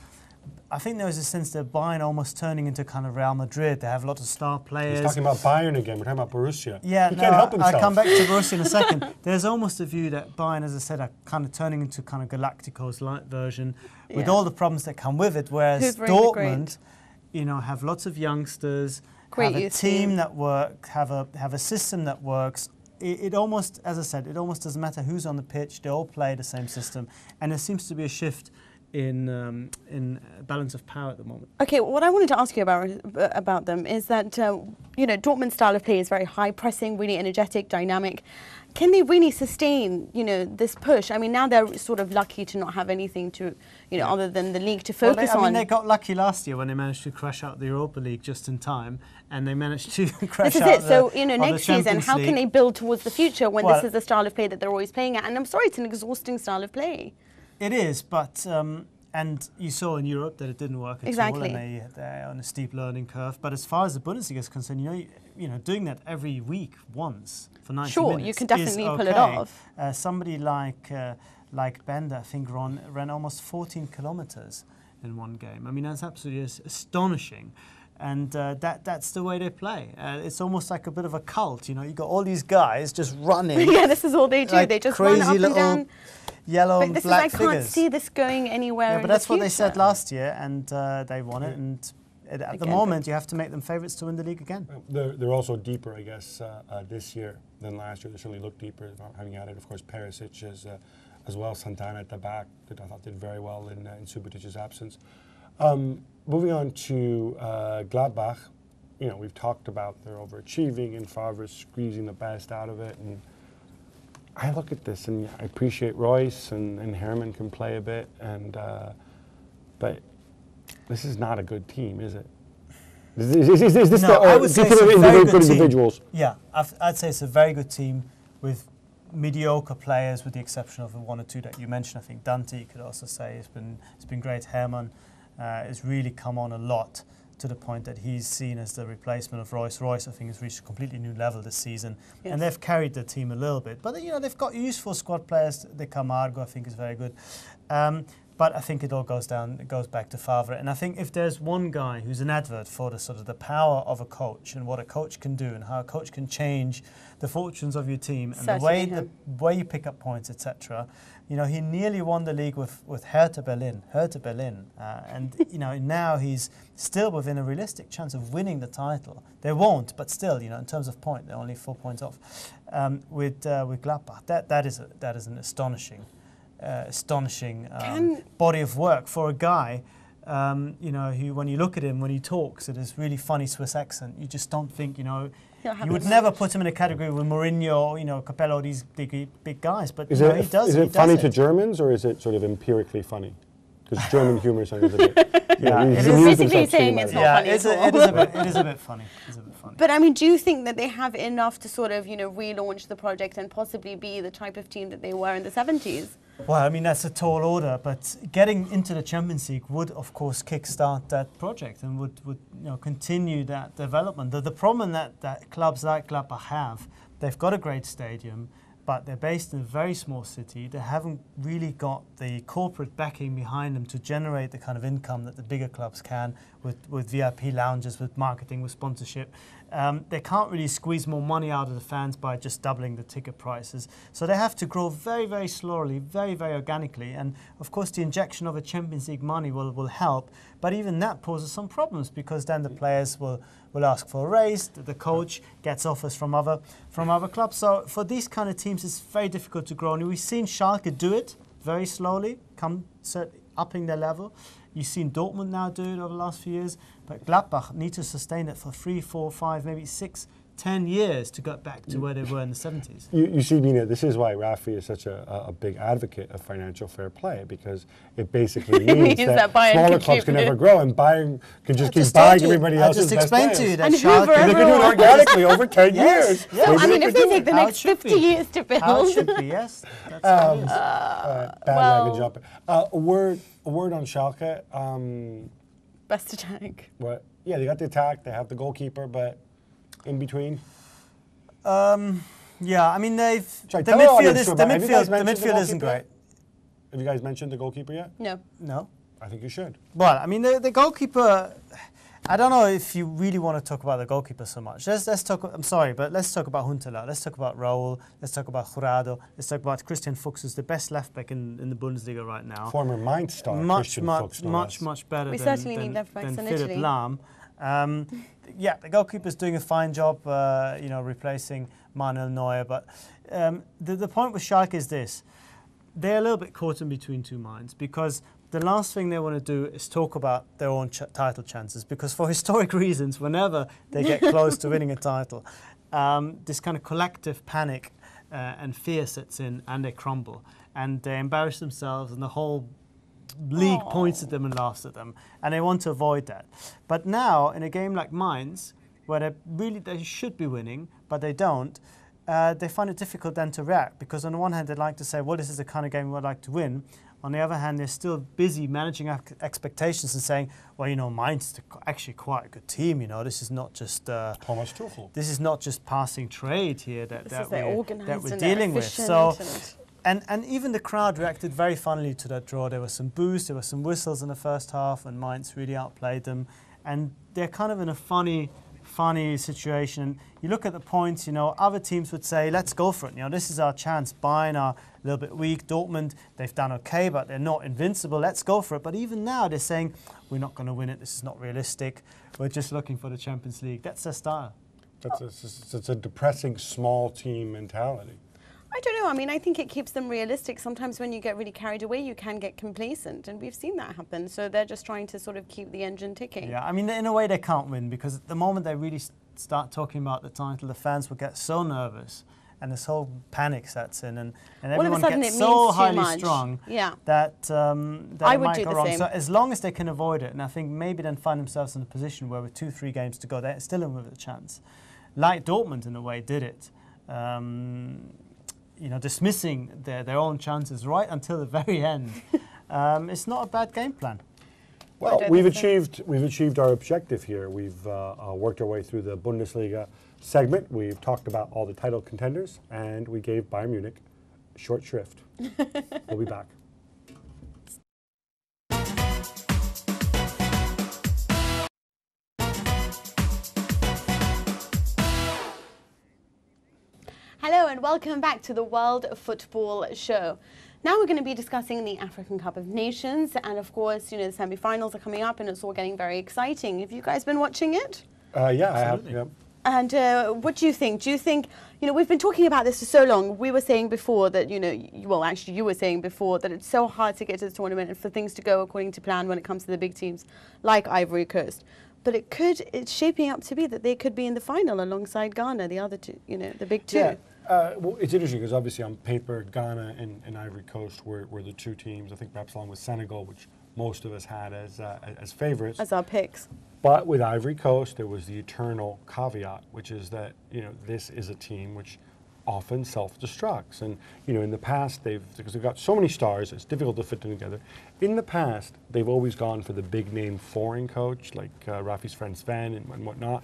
Speaker 3: I think there was a sense that Bayern almost turning into kind of Real Madrid. They have a lot of star players.
Speaker 2: He's talking about Bayern again. We're talking about Borussia.
Speaker 3: Yeah,
Speaker 2: he can't help himself.
Speaker 3: I'll come back to Borussia in a second. There's almost a view that Bayern, as I said, are kind of turning into kind of Galactico's light version with all the problems that come with it, whereas Dortmund, have lots of youngsters, have a team that work, have a system that works. It almost, as I said, it almost doesn't matter who's on the pitch. They all play the same system, and there seems to be a shift in balance of power at the moment.
Speaker 1: Okay, what I wanted to ask you about them is that Dortmund's style of play is very high pressing, really energetic, dynamic. Can they really sustain this push? I mean, now they're sort of lucky to not have anything to other than the league to focus on.
Speaker 3: They got lucky last year when they managed to crash out the Europa League just in time, and they managed to crash out
Speaker 1: next season, how can they build towards the future when this is the style of play that they're always playing at? And I'm sorry, it's an exhausting style of play.
Speaker 3: It is, but and you saw in Europe that it didn't work at all, and they're on a steep learning curve. But as far as the Bundesliga is concerned, doing that every week once for 90 minutes,
Speaker 1: you can definitely pull it off.
Speaker 3: Somebody like Bender, I think, ran almost 14 kilometers in one game. I mean, that's absolutely astonishing. And that's the way they play. It's almost like a bit of a cult. You got all these guys just running.
Speaker 1: Yeah, this is all they do.
Speaker 3: Like
Speaker 1: they just run up and down.
Speaker 3: Yellow and black figures.
Speaker 1: I can't see this going anywhere.
Speaker 3: Yeah, but that's what they said last year, and they won it. And at the moment, you have to make them favourites to win the league again.
Speaker 2: They're also deeper, I guess, this year than last year. They certainly look deeper, having added, of course, Perisic as well. Santana at the back, that I thought did very well in Subotic's absence. Moving on to Gladbach, we've talked about their overachieving and Favre squeezing the best out of it. And I look at this and I appreciate Royce and Herrmann can play a bit, but this is not a good team, is it? Is this
Speaker 3: I would say it's a very good
Speaker 2: individuals?
Speaker 3: Team. Yeah, I'd say it's a very good team with mediocre players, with the exception of the one or two that you mentioned. I think Dante, you could also say, it's been great. Herrmann has really come on a lot, to the point that he's seen as the replacement of Royce. Royce, I think, has reached a completely new level this season, and they've carried the team a little bit. But they've got useful squad players. The Camargo, I think, is very good. But I think it all goes back to Favre. And I think if there's one guy who's an advert for the sort of the power of a coach and what a coach can do and how a coach can change the fortunes of your team and the way you pick up points, etc. He nearly won the league with Hertha Berlin. And now he's still within a realistic chance of winning the title. They won't, but still, in terms of point, they're only 4 points off. With Gladbach, that is an astonishing body of work for a guy, who, when you look at him, when he talks, it is really funny Swiss accent. You just don't think, you would never put him in a category with Mourinho, Capello, these big guys. But
Speaker 2: he does. Is it funny to Germans, or is it sort of empirically funny? Because German humor sometimes a bit.
Speaker 3: Yeah,
Speaker 2: he's
Speaker 3: it is
Speaker 2: amused
Speaker 1: basically
Speaker 2: himself
Speaker 1: saying
Speaker 2: thinking
Speaker 1: it's
Speaker 2: about
Speaker 1: not
Speaker 2: it.
Speaker 1: funny at all.
Speaker 3: it is a bit funny. It's a bit funny.
Speaker 1: But I mean, do you think that they have enough to sort of, relaunch the project and possibly be the type of team that they were in the 70s?
Speaker 3: Well, I mean, that's a tall order, but getting into the Champions League would, of course, kickstart that project and would continue that development. The problem that clubs like Gladbach have, they've got a great stadium, but they're based in a very small city. They haven't really got the corporate backing behind them to generate the kind of income that the bigger clubs can with VIP lounges, with marketing, with sponsorship. They can't really squeeze more money out of the fans by just doubling the ticket prices. So they have to grow very, very slowly, very, very organically. And of course, the injection of a Champions League money will help. But even that poses some problems because then the players will ask for a raise. The coach gets offers from other clubs. So for these kind of teams, it's very difficult to grow. And we've seen Schalke do it very slowly, upping their level. You've seen Dortmund now do it over the last few years, but Gladbach need to sustain it for 3, 4, 5, maybe 6, 10 years to get back to where they were in the 70s.
Speaker 2: You see, Mina, this is why Rafi is such a big advocate of financial fair play, because it basically means that smaller clubs can never grow and Bayern can just keep buying everybody else's best players.
Speaker 3: I just explained to you that
Speaker 2: Schalke, they can do it organically over 10 years.
Speaker 1: Yes. So, I mean, if they take the next 50 years to build.
Speaker 3: How it should be, yes. That's how it is.
Speaker 2: Bad leg jump. A word on Schalke.
Speaker 1: Best attack.
Speaker 2: What? Yeah, they got the attack, they have the goalkeeper, but in between?
Speaker 3: Yeah, I mean, the midfield isn't great.
Speaker 2: Have you guys mentioned the goalkeeper yet?
Speaker 3: No.
Speaker 2: I think you should.
Speaker 3: Well, I mean, the goalkeeper, I don't know if you really want to talk about the goalkeeper so much. Let's talk, I'm sorry, but let's talk about Huntelaar. Let's talk about Raúl. Let's talk about Jurado. Let's talk about Christian Fuchs, who's the best left-back in the Bundesliga right now.
Speaker 2: Former Mainz star, Christian Fuchs.
Speaker 3: Much better
Speaker 1: we certainly need left-backs in
Speaker 3: Philipp
Speaker 1: Italy.
Speaker 3: Lahm. Yeah, the goalkeeper's doing a fine job, replacing Manuel Neuer. But the point with Schalke is this. They're a little bit caught in between two minds because the last thing they want to do is talk about their own title chances, because for historic reasons, whenever they get close to winning a title, this kind of collective panic and fear sets in and they crumble and they embarrass themselves and the whole league points at them and laughs at them, and they want to avoid that. But now, in a game like Mainz, where they should be winning, but they don't, they find it difficult then to react, because on the one hand, they'd like to say, well, this is the kind of game we'd like to win. On the other hand, they're still busy managing expectations and saying, well, Mainz is actually quite a good team. This is not just
Speaker 2: Thomas Tuchel.
Speaker 3: This is not just passing trade here that we're dealing with.
Speaker 1: So.
Speaker 3: And even the crowd reacted very funnily to that draw. There was some boos, there were some whistles in the first half, and Mainz really outplayed them. And they're kind of in a funny situation. You look at the points, other teams would say, let's go for it. This is our chance. Bayern are a little bit weak. Dortmund, they've done okay, but they're not invincible. Let's go for it. But even now, they're saying, we're not going to win it. This is not realistic. We're just looking for the Champions League. That's their style.
Speaker 2: It's a depressing small team mentality.
Speaker 1: I don't know. I mean, I think it keeps them realistic. Sometimes when you get really carried away, you can get complacent, and we've seen that happen. So they're just trying to sort of keep the engine ticking.
Speaker 3: Yeah, I mean, in a way they can't win, because at the moment they really start talking about the title, the fans will get so nervous, and this whole panic sets in, and everyone gets so highly strung that it might go wrong. So as long as they can avoid it, and I think maybe then find themselves in a position where with 2-3 games to go, they're still in with a chance. Like Dortmund, in a way, did it. Dismissing their own chances right until the very end. It's not a bad game plan.
Speaker 2: Well, we've achieved our objective here. We've worked our way through the Bundesliga segment. We've talked about all the title contenders, and we gave Bayern Munich short shrift. We'll be back.
Speaker 1: Hello and welcome back to the World Football Show. Now we're going to be discussing the African Cup of Nations, and of course, the semi-finals are coming up and it's all getting very exciting. Have you guys been watching it?
Speaker 2: Yeah, I have. Yeah.
Speaker 1: And what do you think? Do you think, we've been talking about this for so long. We were saying before that, actually you were saying before that it's so hard to get to this tournament and for things to go according to plan when it comes to the big teams like Ivory Coast. But it's shaping up to be that they could be in the final alongside Ghana, the other two, the big two.
Speaker 2: Yeah. Well, it's interesting because obviously on paper, Ghana and Ivory Coast were the two teams, I think perhaps along with Senegal, which most of us had as favorites.
Speaker 1: As our picks.
Speaker 2: But with Ivory Coast, there was the eternal caveat, which is that, you know, this is a team which often self-destructs. And, you know, in the past, because they've got so many stars, it's difficult to fit them together. In the past, they've always gone for the big-name foreign coach, like Rafi's friend Sven and whatnot.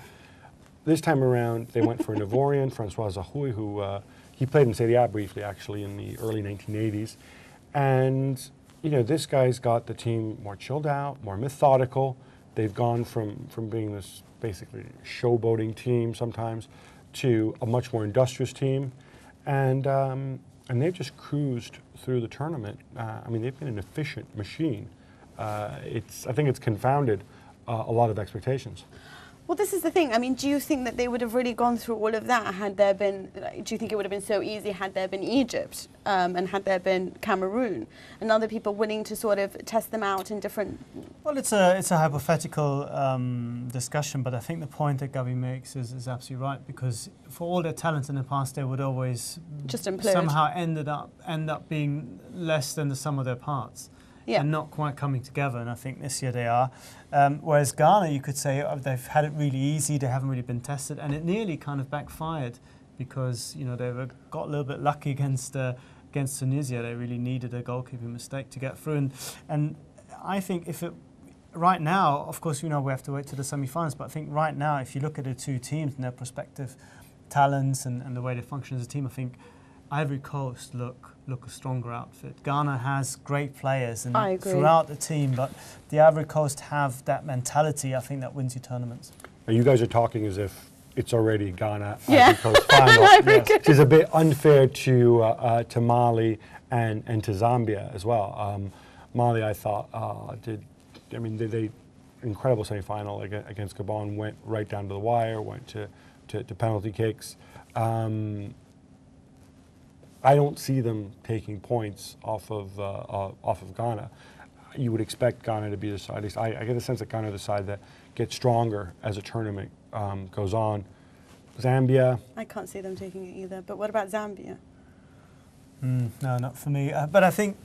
Speaker 2: This time around, they went for an Ivorian, Francois Zahoui, who he played in Serie A briefly, actually, in the early 1980s. And, you know, this guy's got the team more chilled out, more methodical. They've gone from being this basically showboating team sometimes to a much more industrious team, and they've just cruised through the tournament. I mean, they've been an efficient machine. I think it's confounded a lot of expectations.
Speaker 1: Well, this is the thing. I mean, do you think that they would have really gone through all of that had there been, do you think it would have been so easy had there been Egypt and had there been Cameroon and other people willing to sort of test them out in different...
Speaker 3: Well, it's a hypothetical discussion, but I think the point that Gabi makes is absolutely right, because for all their talent in the past, they would always
Speaker 1: just implode.
Speaker 3: Somehow end up being less than the sum of their parts.
Speaker 1: Yeah.
Speaker 3: And not quite coming together, and I think this year they are. Whereas Ghana, you could say, they've had it really easy, they haven't really been tested, and it nearly kind of backfired because, you know, they got a little bit lucky against Tunisia. They really needed a goalkeeping mistake to get through, and I think right now, of course, you know, we have to wait to the semi-finals, but I think right now, if you look at the two teams and their prospective talents and the way they function as a team, I think Ivory Coast look a stronger outfit. Ghana has great players and throughout the team, but the Ivory Coast have that mentality, I think, that wins you tournaments.
Speaker 2: Now, you guys are talking as if it's already Ghana Ivory Coast final, which is a bit unfair to Mali and to Zambia as well. Mali, I thought, they incredible semi-final against Gabon, went right down to the wire, went to penalty kicks. I don't see them taking points off of Ghana. You would expect Ghana to be the side. At least I get the sense that Ghana is the side that gets stronger as the tournament goes on. Zambia.
Speaker 1: I can't see them taking it either. But what about Zambia?
Speaker 3: No, not for me. But I think,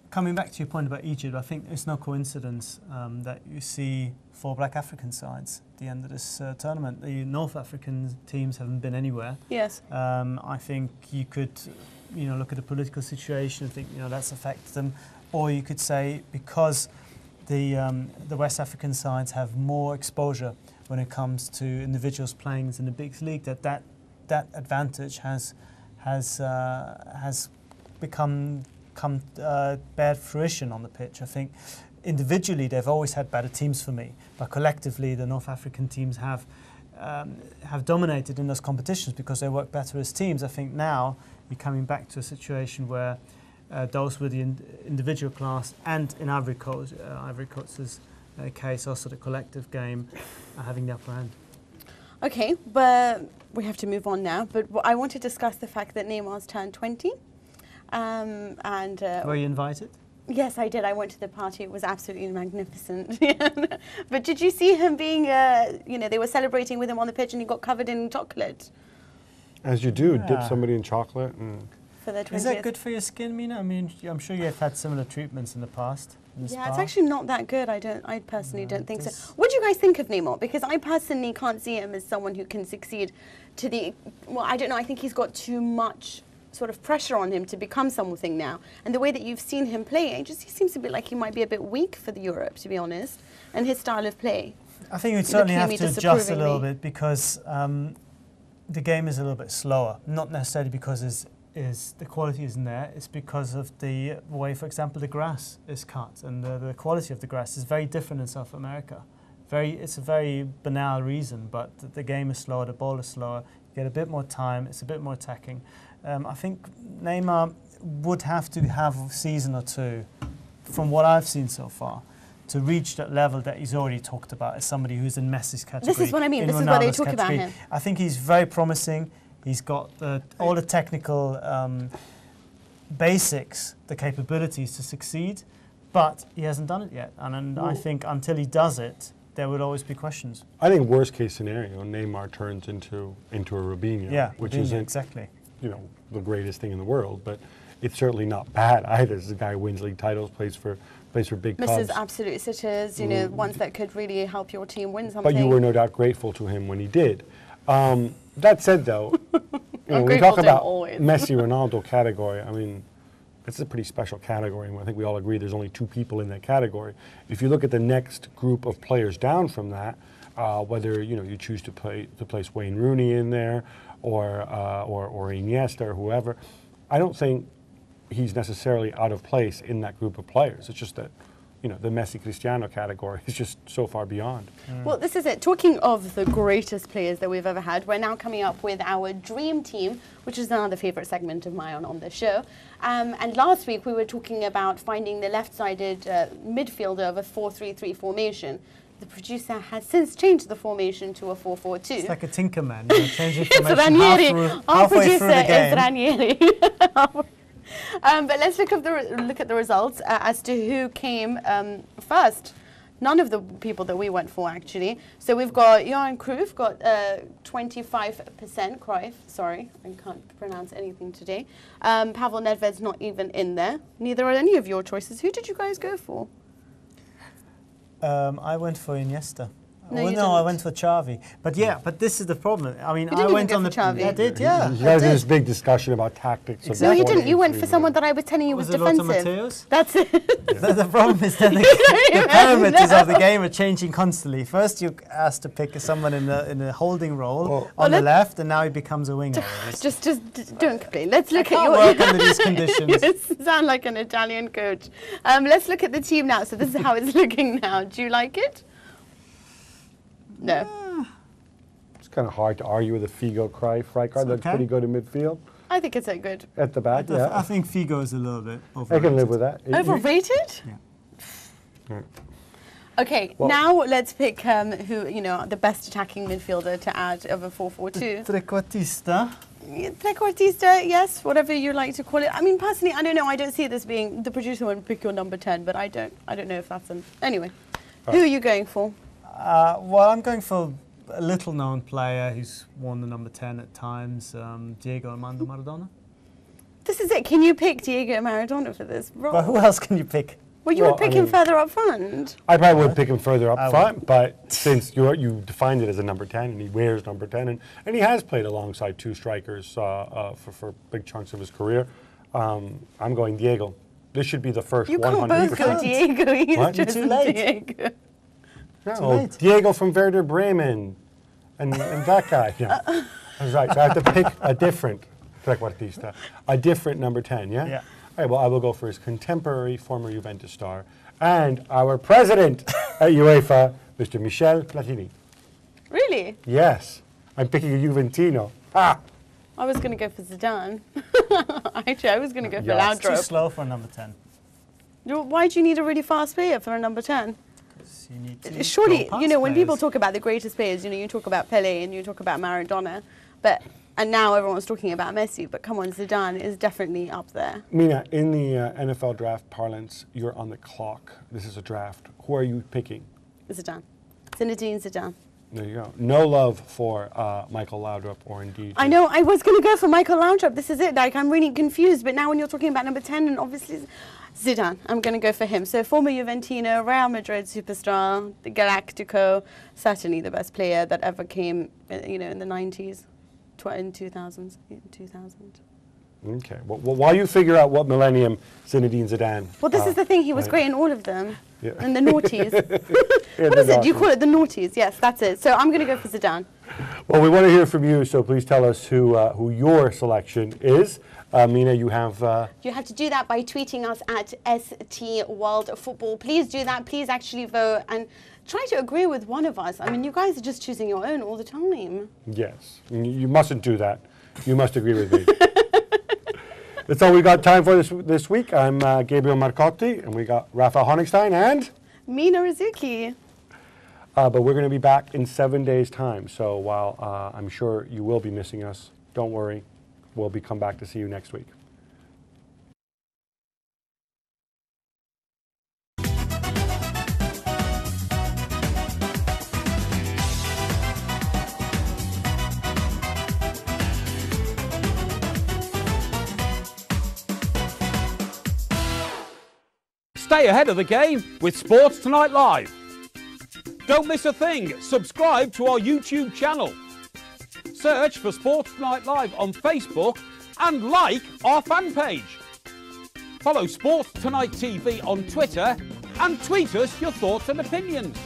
Speaker 3: coming back to your point about Egypt, I think it's no coincidence that you see 4 black African sides at the end of this tournament. The North African teams haven't been anywhere.
Speaker 1: Yes.
Speaker 3: I think you could, you know, look at the political situation and think, you know, that's affected them. Or you could say because the West African sides have more exposure when it comes to individuals playing in the big league, that advantage has become bear fruition on the pitch. I think individually they've always had better teams for me, but collectively the North African teams have dominated in those competitions because they work better as teams. I think now you're coming back to a situation where those with the individual class, and in Ivory Coast's case also the collective game, are having the upper hand.
Speaker 1: Okay, but we have to move on now. But I want to discuss the fact that Neymar's turned 20.
Speaker 3: Were you invited?
Speaker 1: Yes, I did. I went to the party. It was absolutely magnificent. But did you see him being, they were celebrating with him on the pitch and he got covered in chocolate?
Speaker 2: As you do, dip somebody in chocolate. And
Speaker 1: for their 20th.
Speaker 3: Is that good for your skin, Mina? I mean, I'm sure you've had similar treatments in the past.
Speaker 1: Yeah, it's actually not that good. I personally don't think so. What do you guys think of Neymar? Because I personally can't see him as someone who can succeed to the, well, I don't know. I think he's got too much sort of pressure on him to become something now. And the way that you've seen him play, he seems to be like he might be a bit weak for the Europe, to be honest, and his style of play.
Speaker 3: I think you'd certainly have to adjust a little bit because the game is a little bit slower. Not necessarily because the quality isn't there. It's because of the way, for example, the grass is cut, and the quality of the grass is very different in South America. It's a very banal reason, but the game is slower, the ball is slower. You get a bit more time. It's a bit more attacking. I think Neymar would have to have a season or two, from what I've seen so far, to reach that level that he's already talked about as somebody who's in Messi's category.
Speaker 1: This is what I mean. This is what they talk about him.
Speaker 3: I think he's very promising. He's got all the technical basics, the capabilities to succeed, but he hasn't done it yet. And I think until he does it, there would always be questions.
Speaker 2: I think worst case scenario, Neymar turns into a Robinho, which isn't
Speaker 3: exactly
Speaker 2: the greatest thing in the world, but it's certainly not bad either. This is a guy who wins league titles, plays for plays for big
Speaker 1: Mrs.
Speaker 2: clubs.
Speaker 1: Absolute sitters, you know, ones that could really help your team win something.
Speaker 2: But you were no doubt grateful to him when he did. That said, though, when we
Speaker 1: grateful
Speaker 2: talk
Speaker 1: to him
Speaker 2: about
Speaker 1: always.
Speaker 2: Messi, Ronaldo category, I mean, it's a pretty special category, and I think we all agree there's only two people in that category. If you look at the next group of players down from that, whether you choose to place Wayne Rooney in there or Iniesta or whoever, I don't think he's necessarily out of place in that group of players. It's just that the Messi Cristiano category is just so far beyond.
Speaker 1: Well, this is it. Talking of the greatest players that we've ever had, we're now coming up with our dream team, which is another favourite segment of mine on the show. And last week we were talking about finding the left-sided midfielder of a 4-3-3 formation. The producer has since changed the formation to a 4-4-2.
Speaker 3: It's like a Tinkerman, changing
Speaker 1: It's
Speaker 3: formation
Speaker 1: Ranieri. Our
Speaker 3: halfway through
Speaker 1: producer
Speaker 3: the game.
Speaker 1: is Ranieri. But let's look at the results as to who came first. None of the people that we went for, actually. So we've got Johan Cruyff, got 25%. Cruyff, sorry, I can't pronounce anything today. Pavel Nedved's not even in there. Neither are any of your choices. Who did you guys go for?
Speaker 3: I went for Iniesta.
Speaker 1: No,
Speaker 3: well,
Speaker 1: you
Speaker 3: no, I
Speaker 1: didn't.
Speaker 3: went for Xavi. But yeah, but this is the problem. I mean,
Speaker 1: You didn't
Speaker 3: I
Speaker 1: even
Speaker 3: went
Speaker 1: go
Speaker 3: on
Speaker 1: for
Speaker 3: the.
Speaker 1: Xavi.
Speaker 3: I did, yeah.
Speaker 2: You
Speaker 3: I
Speaker 2: guys had
Speaker 3: did.
Speaker 2: this big discussion about tactics.
Speaker 3: Exactly.
Speaker 1: No,
Speaker 2: Of
Speaker 1: you
Speaker 2: the
Speaker 1: didn't. You went for
Speaker 2: 4-3-3.
Speaker 1: someone that I was telling you was,
Speaker 3: Was it Lothar
Speaker 1: defensive.
Speaker 3: Matthäus?
Speaker 1: That's it.
Speaker 3: The problem is that the parameters of the game are changing constantly. First, you asked to pick someone in a holding role on the left, and now he becomes a winger.
Speaker 1: just don't complain. Let's look at
Speaker 3: can't
Speaker 1: your.
Speaker 3: work under these conditions.
Speaker 1: You sound like an Italian coach. Let's look at the team now. So this is how it's looking now. Do you like it? No.
Speaker 2: It's kind of hard to argue with a Figo Cruyff right guard. That's
Speaker 3: okay.
Speaker 2: pretty good in midfield.
Speaker 1: I think it's a good.
Speaker 2: At the back,
Speaker 3: I
Speaker 2: yeah.
Speaker 3: think Figo is a little bit
Speaker 2: I
Speaker 3: overrated.
Speaker 2: can live with that.
Speaker 1: Overrated?
Speaker 3: Yeah.
Speaker 1: Okay,
Speaker 2: Well-
Speaker 1: now let's pick who, the best attacking midfielder to add of a 4-4-2.
Speaker 3: Trequartista.
Speaker 1: Trequartista, yes, whatever you like to call it. I mean, personally, I don't know. I don't see this being the producer would pick your number 10, but I don't know if that's anyway. Who are you going for?
Speaker 3: Well, I'm going for a little-known player who's worn the number 10 at times, Diego Armando Maradona.
Speaker 1: This is it. Can you pick Diego Maradona for this role?
Speaker 3: But who else can you pick?
Speaker 1: Well, you
Speaker 2: Well,
Speaker 1: would pick
Speaker 2: I
Speaker 1: him
Speaker 2: mean-
Speaker 1: further up front.
Speaker 2: I probably would pick him further up
Speaker 3: I
Speaker 2: front, but since you defined it as a number 10 and he wears number 10, and he has played alongside two strikers for big chunks of his career, I'm going Diego. This should be the first
Speaker 1: You
Speaker 2: 100%.
Speaker 1: can't both go Diego. He's
Speaker 2: What?
Speaker 1: chosen
Speaker 3: Too late.
Speaker 1: Diego.
Speaker 2: No,
Speaker 3: late.
Speaker 2: Diego from Werder Bremen and that guy. Yeah. That's right. So I have to pick a different trequartista, a different number 10, yeah?
Speaker 3: Yeah.
Speaker 2: All right, well, I will go for his contemporary former Juventus star and our president at UEFA, Mr. Michel Platini.
Speaker 1: Really?
Speaker 2: Yes, I'm picking a Juventino. Ah!
Speaker 1: I was going to go for Zidane. Actually, I was going to go for
Speaker 2: Yeah.
Speaker 3: It's too
Speaker 1: Laudrup.
Speaker 3: slow for a number 10.
Speaker 1: Why do you need a really fast player for a number 10?
Speaker 3: You need to
Speaker 1: Surely,
Speaker 3: go past
Speaker 1: when people
Speaker 3: players.
Speaker 1: talk about the greatest players, you talk about Pele and you talk about Maradona, and now everyone's talking about Messi, but come on, Zidane is definitely up there.
Speaker 2: Mina, in the NFL draft parlance, you're on the clock. This is a draft. Who are you picking?
Speaker 1: Zidane. Zinedine Zidane.
Speaker 2: There you go. No love for Michael Laudrup or indeed.
Speaker 1: I know, I was going to go for Michael Laudrup. This is it. Like, I'm really confused. But now when you're talking about number 10, and obviously Zidane, I'm going to go for him. So former Juventino, Real Madrid superstar, the Galactico, certainly the best player that ever came, in the 90s, in 2000s, 2000.
Speaker 2: Okay. Well, while you figure out what millennium Zinedine Zidane.
Speaker 1: Well, this is the thing. He was
Speaker 2: right.
Speaker 1: great in all of them.
Speaker 2: Yeah.
Speaker 1: In the noughties.
Speaker 2: Yeah,
Speaker 1: What
Speaker 2: the
Speaker 1: is it? Do you
Speaker 2: Nazis.
Speaker 1: call it the noughties? Yes, that's it. So I'm going to go for Zidane.
Speaker 2: Well, we want to hear from you, so please tell us who your selection is. Mina, you have.
Speaker 1: You have to do that by tweeting us at ST World Football. Please do that. Please actually vote and try to agree with one of us. I mean, you guys are just choosing your own all the time.
Speaker 2: Yes. You mustn't do that. You must agree with me. That's all we got time for this week. I'm Gabriel Marcotti, and we got Rafael Honigstein and.
Speaker 1: Mina Rizuki.
Speaker 2: But we're going to be back in 7 days' time. So while I'm sure you will be missing us, don't worry. We'll come back to see you next week.
Speaker 6: Stay ahead of the game with Sports Tonight Live. Don't miss a thing. Subscribe to our YouTube channel. Search for Sports Tonight Live on Facebook and like our fan page. Follow Sports Tonight TV on Twitter and tweet us your thoughts and opinions.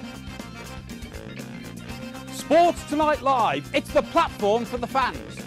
Speaker 6: Sports Tonight Live, it's the platform for the fans.